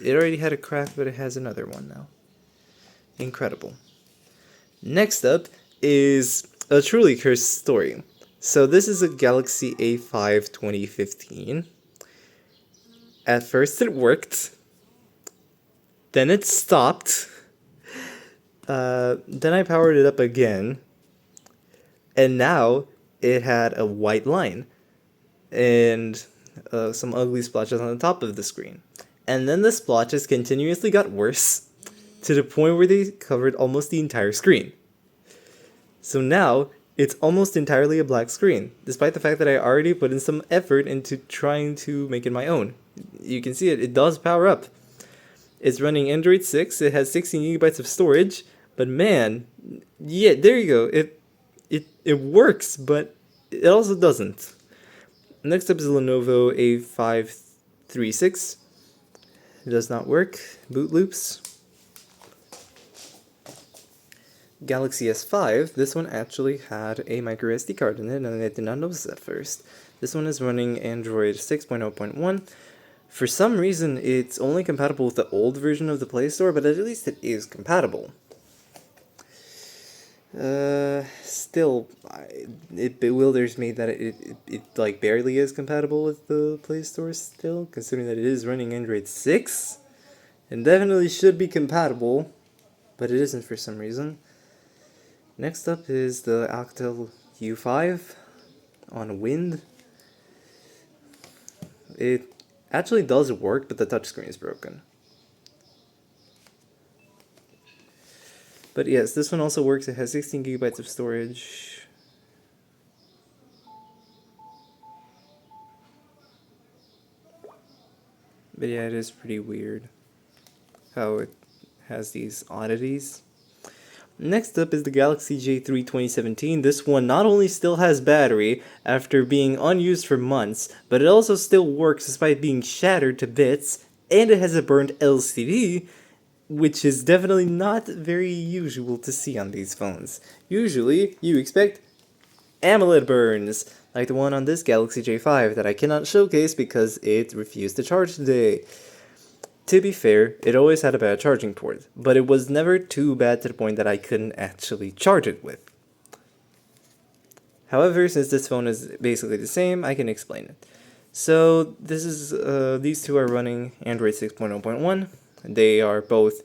It already had a crack, but it has another one now. Incredible. Next up is a truly cursed story. So this is a Galaxy A5 2015. At first it worked. Then it stopped. Then I powered it up again. And now it had a white line and some ugly splotches on the top of the screen. And then the splotches continuously got worse to the point where they covered almost the entire screen. So now it's almost entirely a black screen, despite the fact that I already put in some effort into trying to make it my own. You can see it does power up. It's running Android 6, it has 16 gigabytes of storage, but man, yeah, there you go. It works, but it also doesn't. Next up is the Lenovo A536. It does not work. Boot loops. Galaxy S5, this one actually had a micro SD card in it, and I did not notice at first. This one is running Android 6.0.1. For some reason, it's only compatible with the old version of the Play Store, but at least it is compatible. Still, it bewilders me that it like barely is compatible with the Play Store still, considering that it is running Android 6, and definitely should be compatible, but it isn't for some reason. Next up is the Alcatel U5 on Wind. It actually does work, but the touchscreen is broken. But yes, this one also works. It has 16 gigabytes of storage. But yeah, it is pretty weird how it has these oddities. Next up is the Galaxy J3 2017. This one not only still has battery after being unused for months, but it also still works despite being shattered to bits, and it has a burnt LCD, which is definitely not very usual to see on these phones. Usually, you expect AMOLED burns, like the one on this Galaxy J5 that I cannot showcase because it refused to charge today. To be fair, it always had a bad charging port, but it was never too bad to the point that I couldn't actually charge it with. However, since this phone is basically the same, I can explain it. So, this is these two are running Android 6.0.1. They are both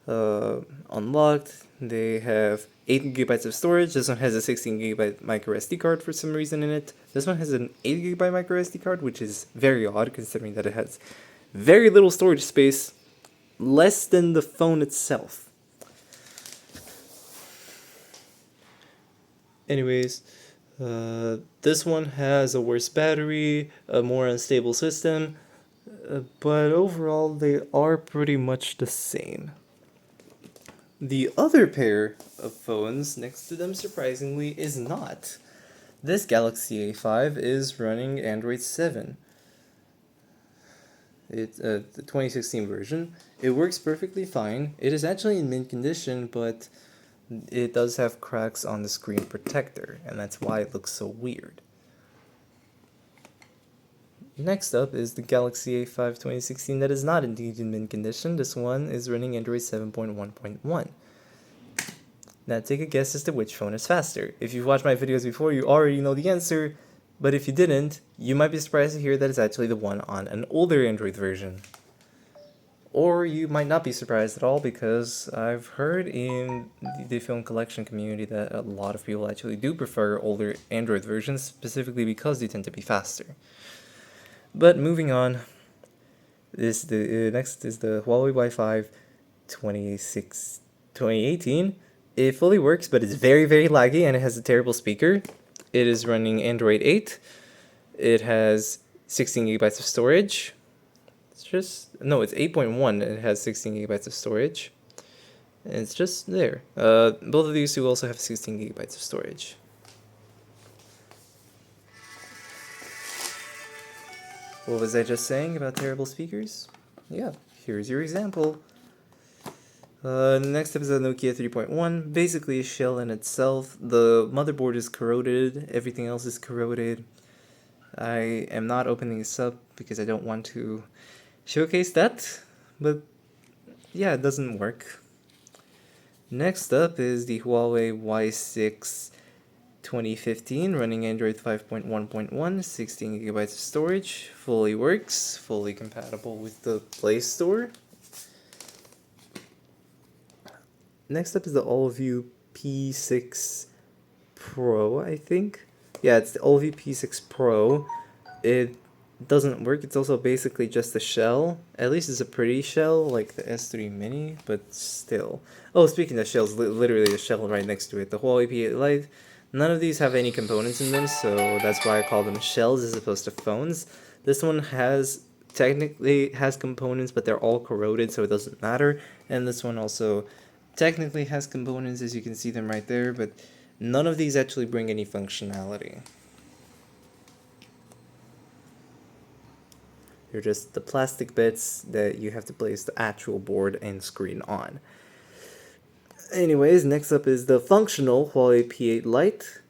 unlocked. They have 8 gigabytes of storage. This one has a 16 gigabyte micro SD card for some reason in it. This one has an 8 gigabyte micro SD card, which is very odd considering that it has very little storage space, less than the phone itself. Anyways, This one has a worse battery, a more unstable system, but overall they are pretty much the same. The other pair of phones next to them, surprisingly, is not. This Galaxy A5 is running Android 7. It's the 2016 version. It works perfectly fine. It is actually in mint condition, but it does have cracks on the screen protector, and that's why it looks so weird. Next up is the Galaxy A5 2016 that is not indeed in mint condition. This one is running Android 7.1.1. Now take a guess as to which phone is faster. If you've watched my videos before, you already know the answer, but if you didn't, you might be surprised to hear that it's actually the one on an older Android version. Or you might not be surprised at all, because I've heard in the film collection community that a lot of people actually do prefer older Android versions, specifically because they tend to be faster. But moving on, next is the Huawei Y5 2018. It fully works, but it's very, very laggy, and it has a terrible speaker. It is running Android 8. It has 16 gigabytes of storage. It's 8.1. It has 16 gigabytes of storage. And it's just there. Both of these two also have 16 gigabytes of storage. What was I just saying about terrible speakers? Yeah, here's your example. Next up is the Nokia 3.1. Basically a shell in itself. The motherboard is corroded, everything else is corroded. I am not opening this up because I don't want to showcase that, but yeah, it doesn't work. Next up is the Huawei Y6 2015 running Android 5.1.1, 16 gigabytes of storage, fully works, fully compatible with the Play Store. Next up is the AllView P6 Pro, I think. Yeah, it's the AllView P6 Pro. It doesn't work. It's also basically just a shell. At least it's a pretty shell, like the S3 Mini, but still. Oh, speaking of shells, literally a shell right next to it. The Huawei P8 Lite. None of these have any components in them, so that's why I call them shells as opposed to phones. This one technically has components, but they're all corroded, so it doesn't matter. And this one also technically has components, as you can see them right there, but none of these actually bring any functionality. They're just the plastic bits that you have to place the actual board and screen on. Anyways, next up is the functional Huawei P8 Lite.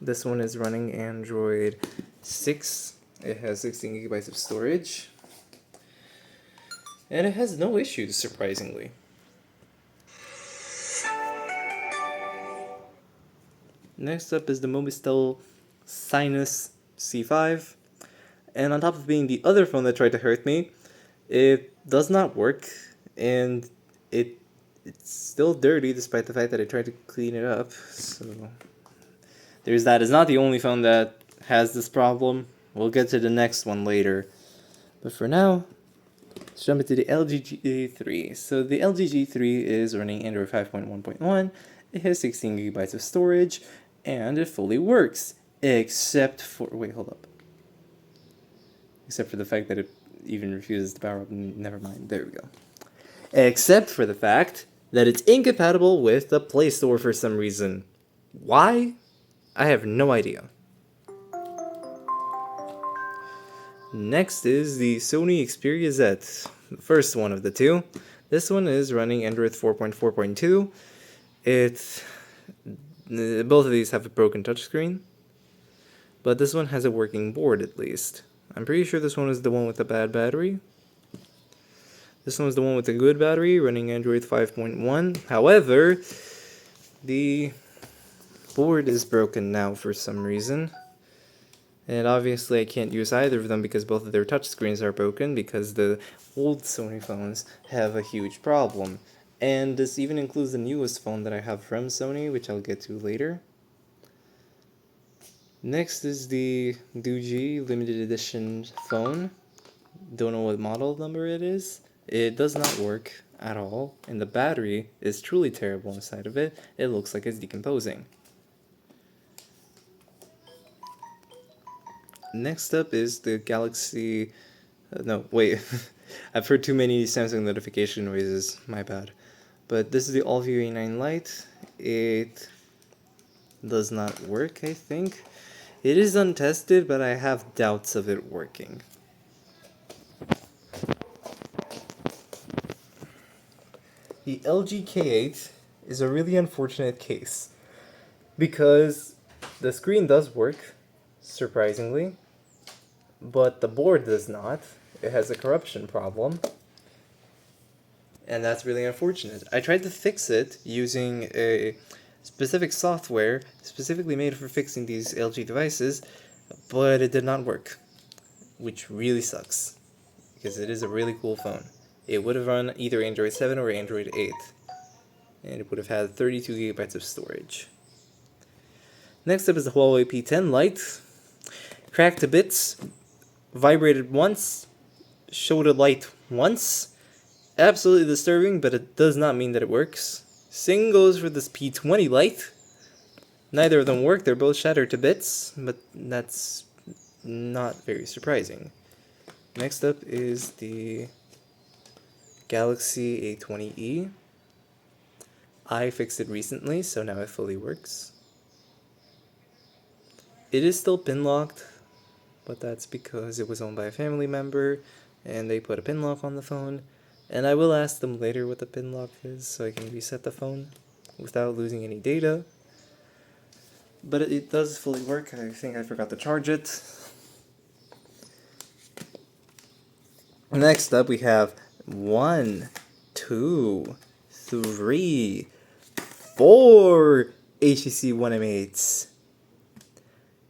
This one is running Android 6. It has 16 gigabytes of storage. And it has no issues, surprisingly. Next up is the Mobistel Sinus C5. And on top of being the other phone that tried to hurt me, it does not work, and it's still dirty despite the fact that I tried to clean it up. So there's that. It's not the only phone that has this problem. We'll get to the next one later. But for now, let's jump into the LG G3. So the LG G3 is running Android 5.1.1. It has 16 gigabytes of storage, and it fully works, except for except for the fact that it even refuses to power up. Never mind, there we go. Except for the fact that it's incompatible with the Play Store for some reason. Why? I have no idea. Next is the Sony Xperia Z, the first one of the two. This one is running Android 4.4.2. Both of these have a broken touchscreen, but this one has a working board at least. I'm pretty sure this one is the one with the bad battery. This one is the one with the good battery, running Android 5.1. However, the board is broken now for some reason. And obviously I can't use either of them because both of their touchscreens are broken, because the old Sony phones have a huge problem. And this even includes the newest phone that I have from Sony, which I'll get to later. Next is the Doogee limited edition phone. Don't know what model number it is. It does not work at all, and the battery is truly terrible inside of it. It looks like it's decomposing. Next up is the Galaxy... no, wait. I've heard too many Samsung notification noises. My bad. But this is the AllView A9 Lite. It does not work, I think. It is untested, but I have doubts of it working. The LG K8 is a really unfortunate case because the screen does work, surprisingly, but the board does not. It has a corruption problem, and that's really unfortunate. I tried to fix it using a specific software specifically made for fixing these LG devices, but it did not work, which really sucks because it is a really cool phone. It would have run either Android 7 or Android 8, and it would have had 32 gigabytes of storage. Next up is the Huawei P10 Lite. Cracked to bits, vibrated once, showed a light once. Absolutely disturbing, but it does not mean that it works. Same goes for this P20 Lite. Neither of them work, they're both shattered to bits, but that's not very surprising. Next up is the Galaxy A20e. I fixed it recently, so now it fully works. It is still pin locked, but that's because it was owned by a family member and they put a pin lock on the phone. And I will ask them later what the pin lock is so I can reset the phone without losing any data. But it does fully work. I think I forgot to charge it. Next up we have 1, 2, 3, 4 HTC One M8s.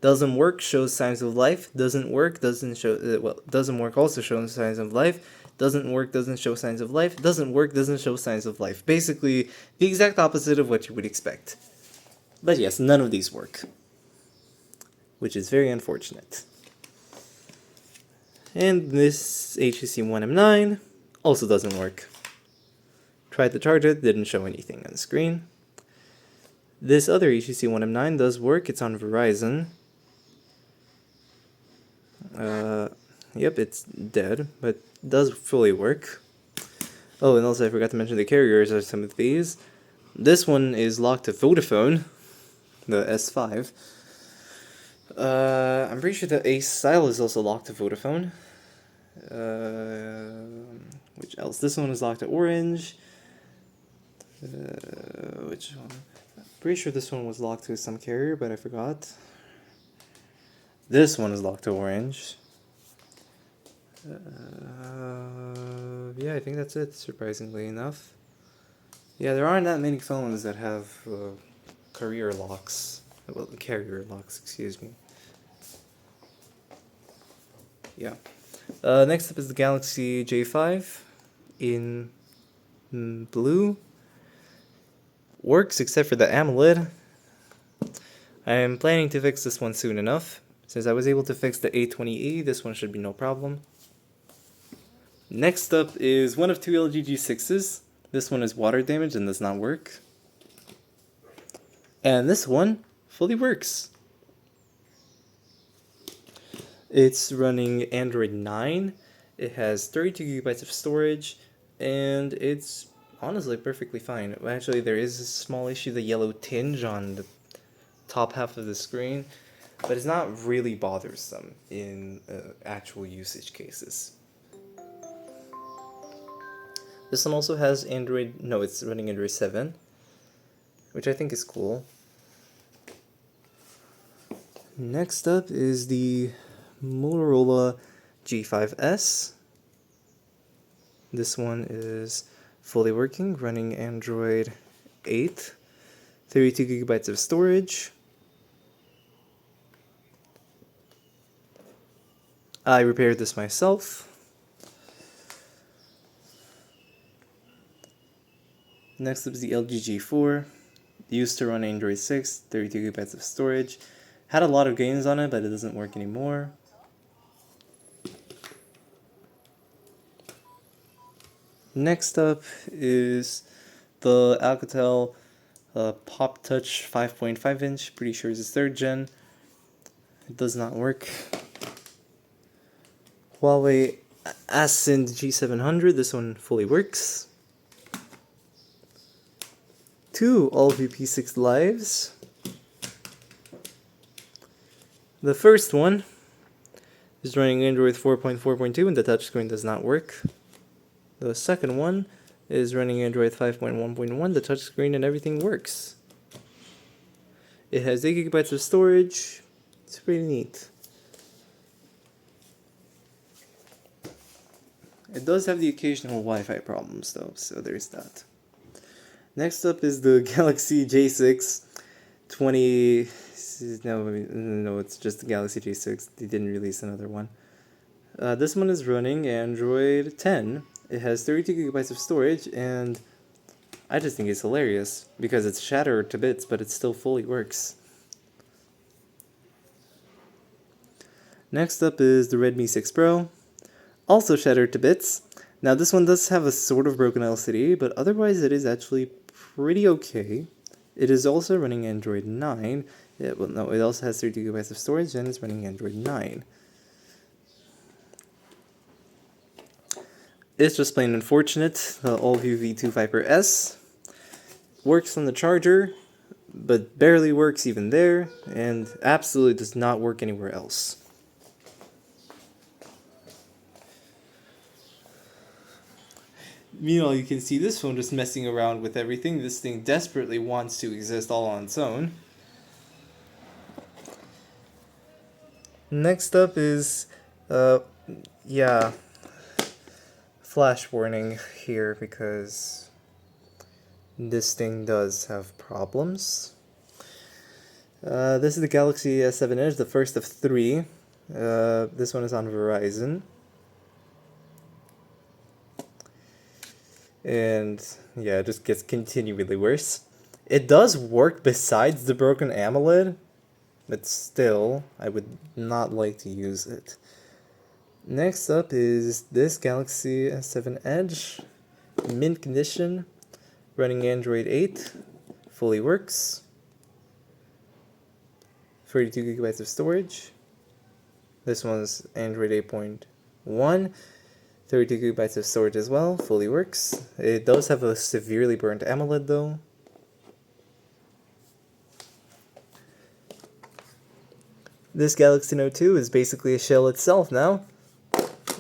Doesn't work, shows signs of life. Doesn't work, doesn't show... doesn't work, also shows signs of life. Doesn't work, doesn't show signs of life. Doesn't work, doesn't show signs of life. Basically, the exact opposite of what you would expect. But yes, none of these work, which is very unfortunate. And this HTC One M9 also doesn't work. Tried to charge it, didn't show anything on the screen. This other HTC One M9 does work, it's on Verizon. Yep, it's dead, but does fully work. Oh, and also I forgot to mention the carriers are some of these. This one is locked to Vodafone, the S5. I'm pretty sure the Ace Style is also locked to Vodafone. Which else? This one is locked to Orange. Which one? I'm pretty sure this one was locked to some carrier, but I forgot. This one is locked to Orange. Yeah, I think that's it, surprisingly enough. Yeah, there aren't that many phones that have carrier locks. Well, carrier locks, excuse me. Yeah. Next up is the Galaxy J5 in blue. Works except for the AMOLED. I am planning to fix this one soon enough. Since I was able to fix the A20e, this one should be no problem. Next up is one of two LG G6s. This one is water damaged and does not work. And this one fully works. It's running Android 9. It has 32 gigabytes of storage, and it's honestly perfectly fine. Actually, there is a small issue, the yellow tinge on the top half of the screen, but it's not really bothersome in actual usage cases. This one also has it's running Android 7, which I think is cool. Next up is the Motorola G5S. This one is fully working, running Android 8, 32 gigabytes of storage. I repaired this myself. Next up is the LG G4. Used to run Android 6, 32 gigabytes of storage. Had a lot of games on it, but it doesn't work anymore. Next up is the Alcatel Pop Touch 5.5 inch. Pretty sure it's its 3rd gen. It does not work. Huawei Ascend G700, this one fully works. 2 all-view P6 Lives. The first one is running Android 4.4.2 and the touchscreen does not work. The second one is running Android 5.1.1, the touchscreen and everything works. It has 8 GB of storage. It's pretty neat. It does have the occasional Wi-Fi problems though, so there's that. Next up is the Galaxy J6 20... No, it's just the Galaxy J6. They didn't release another one. This one is running Android 10. It has 32 GB of storage, and I just think it's hilarious because it's shattered to bits, but it still fully works. Next up is the Redmi 6 Pro, also shattered to bits. Now this one does have a sort of broken LCD, but otherwise it is actually pretty okay. It is also running Android 9. It also has 30 GB of storage and it's running Android 9. It's just plain unfortunate. The All-View V2 Viper S works on the charger, but barely works even there, and absolutely does not work anywhere else. Meanwhile, you can see this phone just messing around with everything. This thing desperately wants to exist all on its own. Next up is, flash warning here because this thing does have problems. This is the Galaxy S7 Edge, the first of 3. This one is on Verizon. And yeah, it just gets continually worse. It does work besides the broken AMOLED, but still, I would not like to use it. Next up is this Galaxy S7 Edge, mint condition, running Android 8, fully works. 32 GB of storage. This one's Android 8.1. 32 GB of storage as well, fully works. It does have a severely burnt AMOLED though. This Galaxy Note 2 is basically a shell itself now.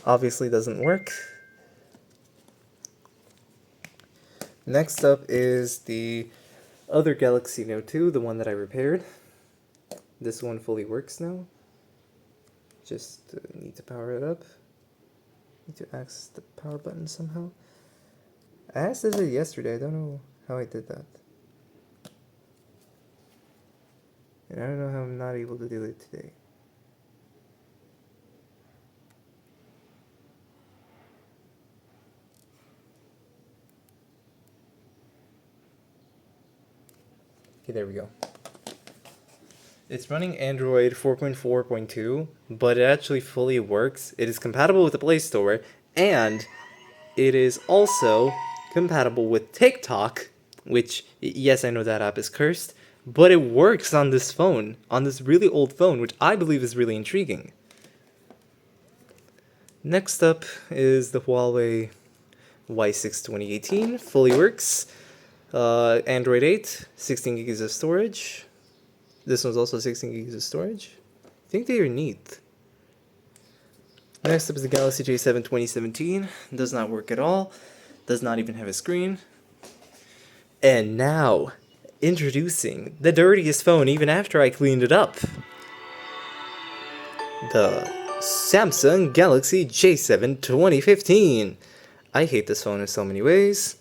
Obviously doesn't work. Next up is the other Galaxy Note 2, the one that I repaired. This one fully works now. Just need to power it up. Need to access the power button somehow. I accessed it yesterday, I don't know how I did that. And I don't know how I'm not able to do it today. Okay, there we go. It's running Android 4.4.2, but it actually fully works. It is compatible with the Play Store, and it is also compatible with TikTok, which, yes, I know that app is cursed, but it works on this phone, on this really old phone, which I believe is really intriguing. Next up is the Huawei Y6 2018, fully works. Android 8, 16 gigs of storage. This one's also 16 gigs of storage. I think they are neat. Next up is the Galaxy J7 2017. Does not work at all. Does not even have a screen. And now, introducing the dirtiest phone even after I cleaned it up. The Samsung Galaxy J7 2015. I hate this phone in so many ways.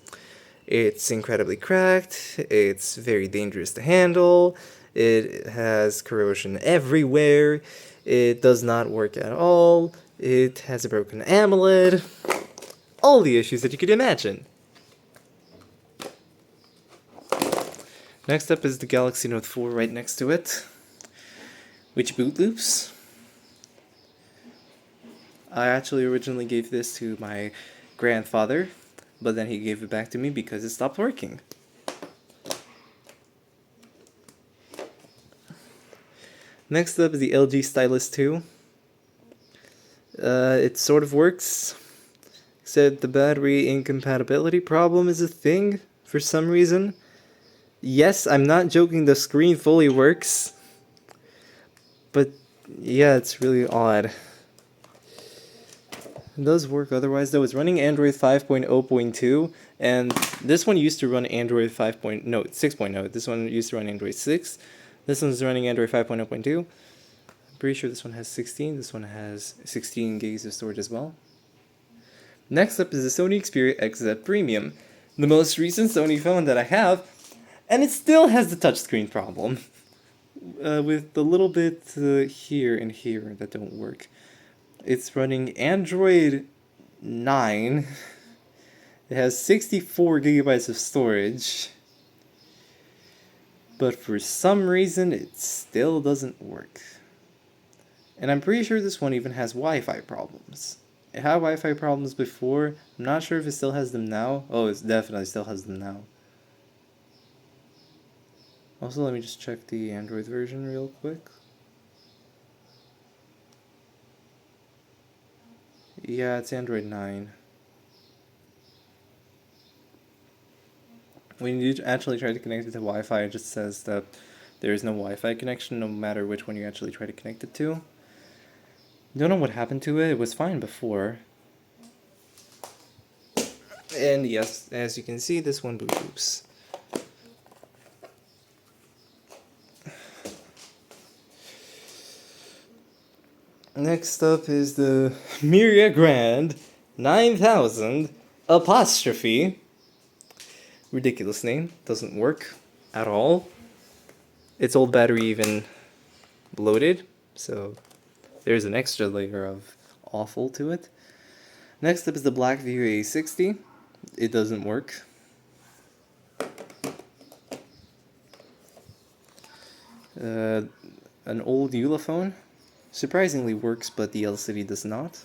It's incredibly cracked. It's very dangerous to handle. It has corrosion everywhere. It does not work at all. It has a broken AMOLED. All the issues that you could imagine. Next up is the Galaxy Note 4 right next to it, which boot loops. I actually originally gave this to my grandfather, but then he gave it back to me because it stopped working. Next up is the LG Stylus 2. It sort of works, except the battery incompatibility problem is a thing for some reason. Yes, I'm not joking, the screen fully works, but yeah, it's really odd. It does work otherwise though. It's running Android 5.0.2, and this one used to run Android 6.0. This one used to run Android 6. This one's running Android 5.0.2. I'm pretty sure this one has 16. This one has 16 gigs of storage as well. Next up is the Sony Xperia XZ Premium, the most recent Sony phone that I have, and it still has the touchscreen problem, with the little bit here and here that don't work. It's running Android 9. It has 64 gigabytes of storage, but for some reason it still doesn't work. And I'm pretty sure this one even has Wi-Fi problems. It had Wi-Fi problems before. I'm not sure if it still has them now. Oh, it definitely still has them now. Also, let me just check the Android version real quick. Yeah, it's Android 9. When you actually try to connect it to Wi-Fi, it just says that there is no Wi-Fi connection no matter which one you actually try to connect it to. Don't know what happened to it. It was fine before. And yes, as you can see, this one boots. Next up is the Miria Grand 9000 apostrophe. Ridiculous name. Doesn't work at all. Its old battery even bloated, so there's an extra layer of awful to it. Next up is the Blackview A60. It doesn't work. An old Ulefone surprisingly works, but the LCD does not.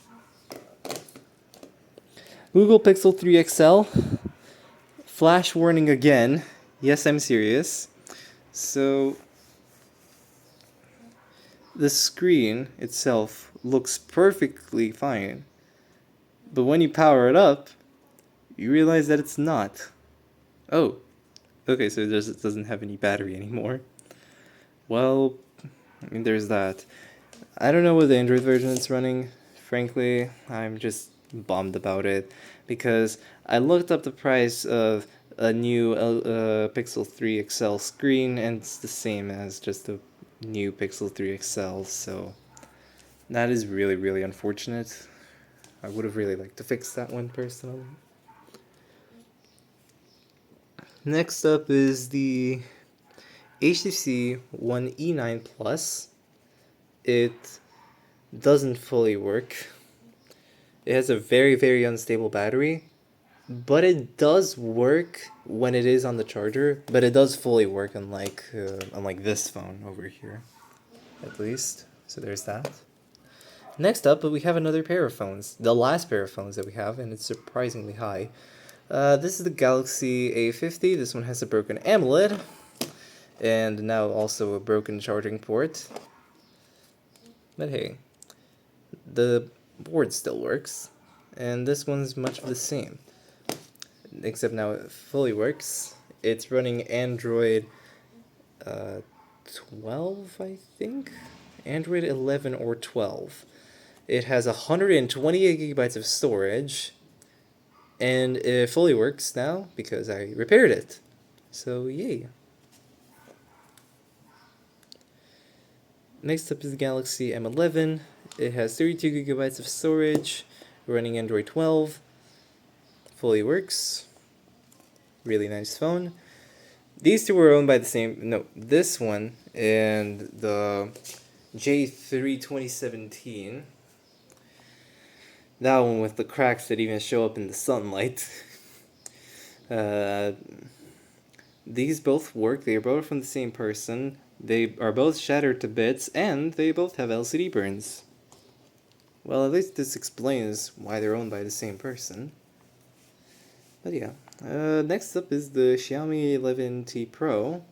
Google Pixel 3 XL. Flash warning again. Yes, I'm serious. So the screen itself looks perfectly fine, but when you power it up, you realize that it's not. Oh, okay, so it doesn't have any battery anymore. Well, I mean, there's that. I don't know what the Android version it's running. Frankly, I'm just bummed about it, because I looked up the price of a new Pixel 3 XL screen, and it's the same as just a new Pixel 3 XL, so that is really, really unfortunate. I would have really liked to fix that one personally. Next up is the HTC One E9 Plus. It doesn't fully work. It has a very, very unstable battery, but it does work when it is on the charger, but it does fully work unlike this phone over here, at least. So there's that. Next up, we have another pair of phones, the last pair of phones that we have, and it's surprisingly high. This is the Galaxy A50. This one has a broken AMOLED, and now also a broken charging port. But hey, the board still works, and this one's much of the same, except now it fully works. It's running Android 12, I think? Android 11 or 12. It has 128 gigabytes of storage, and it fully works now because I repaired it. So yay. Next up is the Galaxy M11. It has 32 gigabytes of storage, running Android 12. Fully works. Really nice phone. These two were owned by the same, no, this one and the J3 2017. That one with the cracks that even show up in the sunlight. These both work. They are both from the same person. They are both shattered to bits, and they both have LCD burns. Well, at least this explains why they're owned by the same person. But yeah. Next up is the Xiaomi 11T Pro.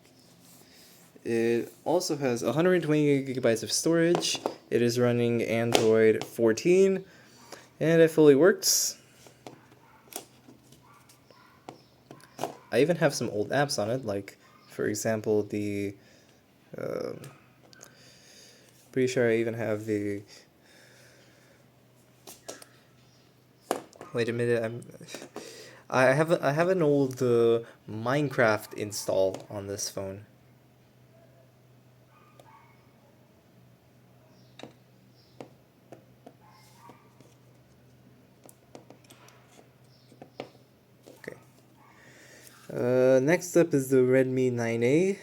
It also has 128 gigabytes of storage. It is running Android 14, and it fully works. I even have some old apps on it, like, for example, the... pretty sure I even have the... Wait a minute, I have an old Minecraft install on this phone. Okay. Next up is the Redmi 9A.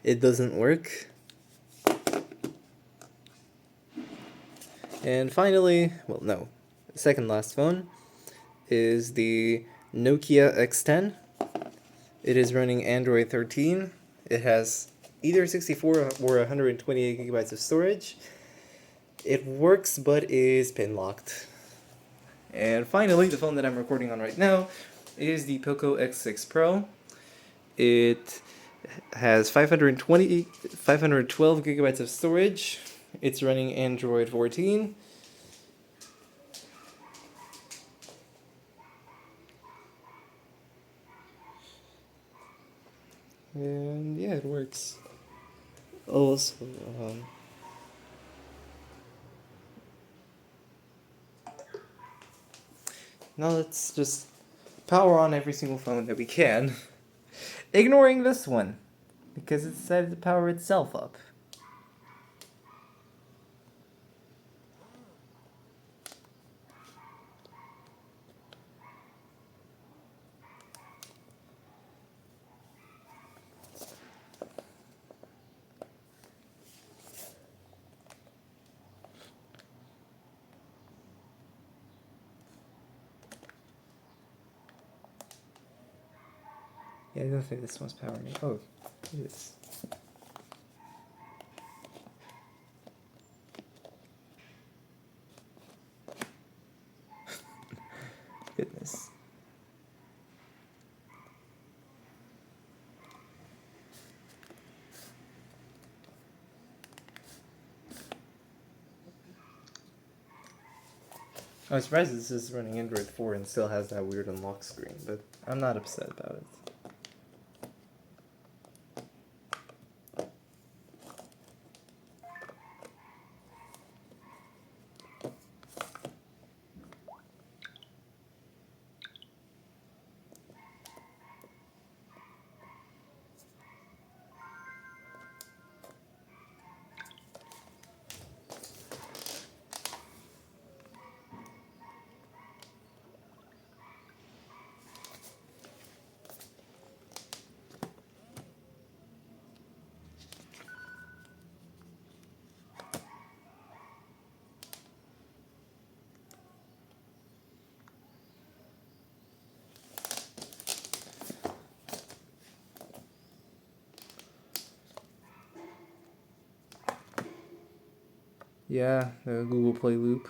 It doesn't work. And finally, well, no, second last phone is the Nokia X10. It is running Android 13. It has either 64 or 128 gigabytes of storage. It works, but is pin locked. And finally, the phone that I'm recording on right now is the Poco X6 Pro. It has 512 gigabytes of storage. It's running Android 14. And yeah, it works. Also, now let's just power on every single phone that we can, ignoring this one, because it decided to power itself up. Yeah, I don't think this one's powering. Oh, it is. Goodness. I was surprised this is running Android 4 and still has that weird unlock screen, but I'm not upset about it. Yeah, the Google Play loop.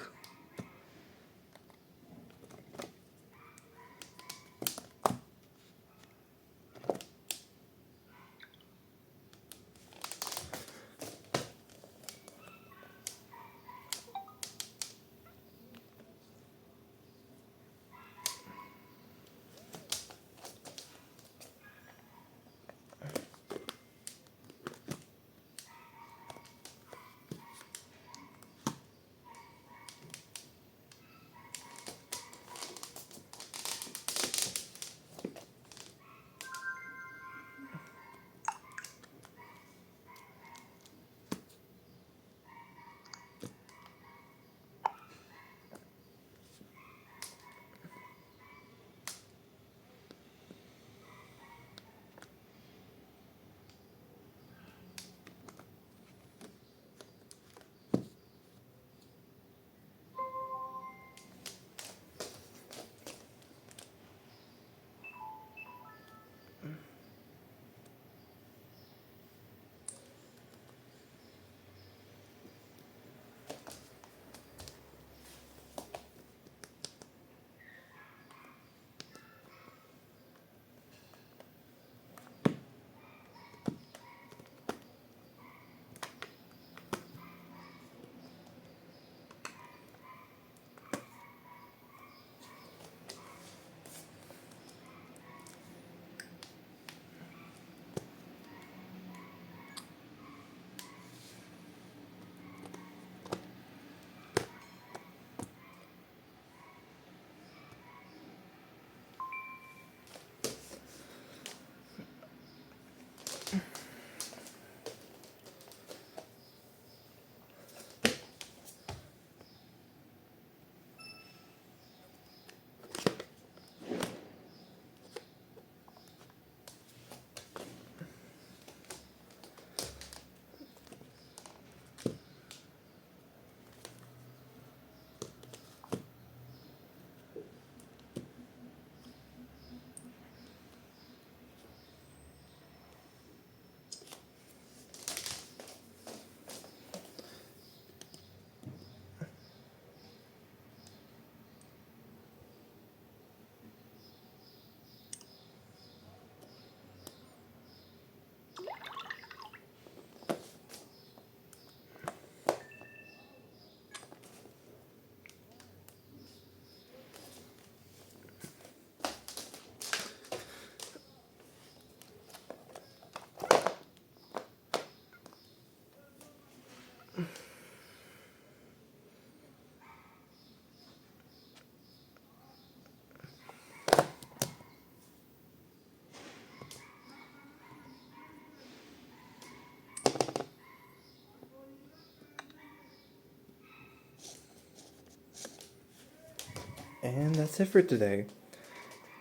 And that's it for today.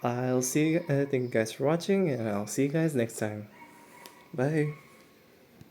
Thank you guys for watching, and I'll see you guys next time. Bye.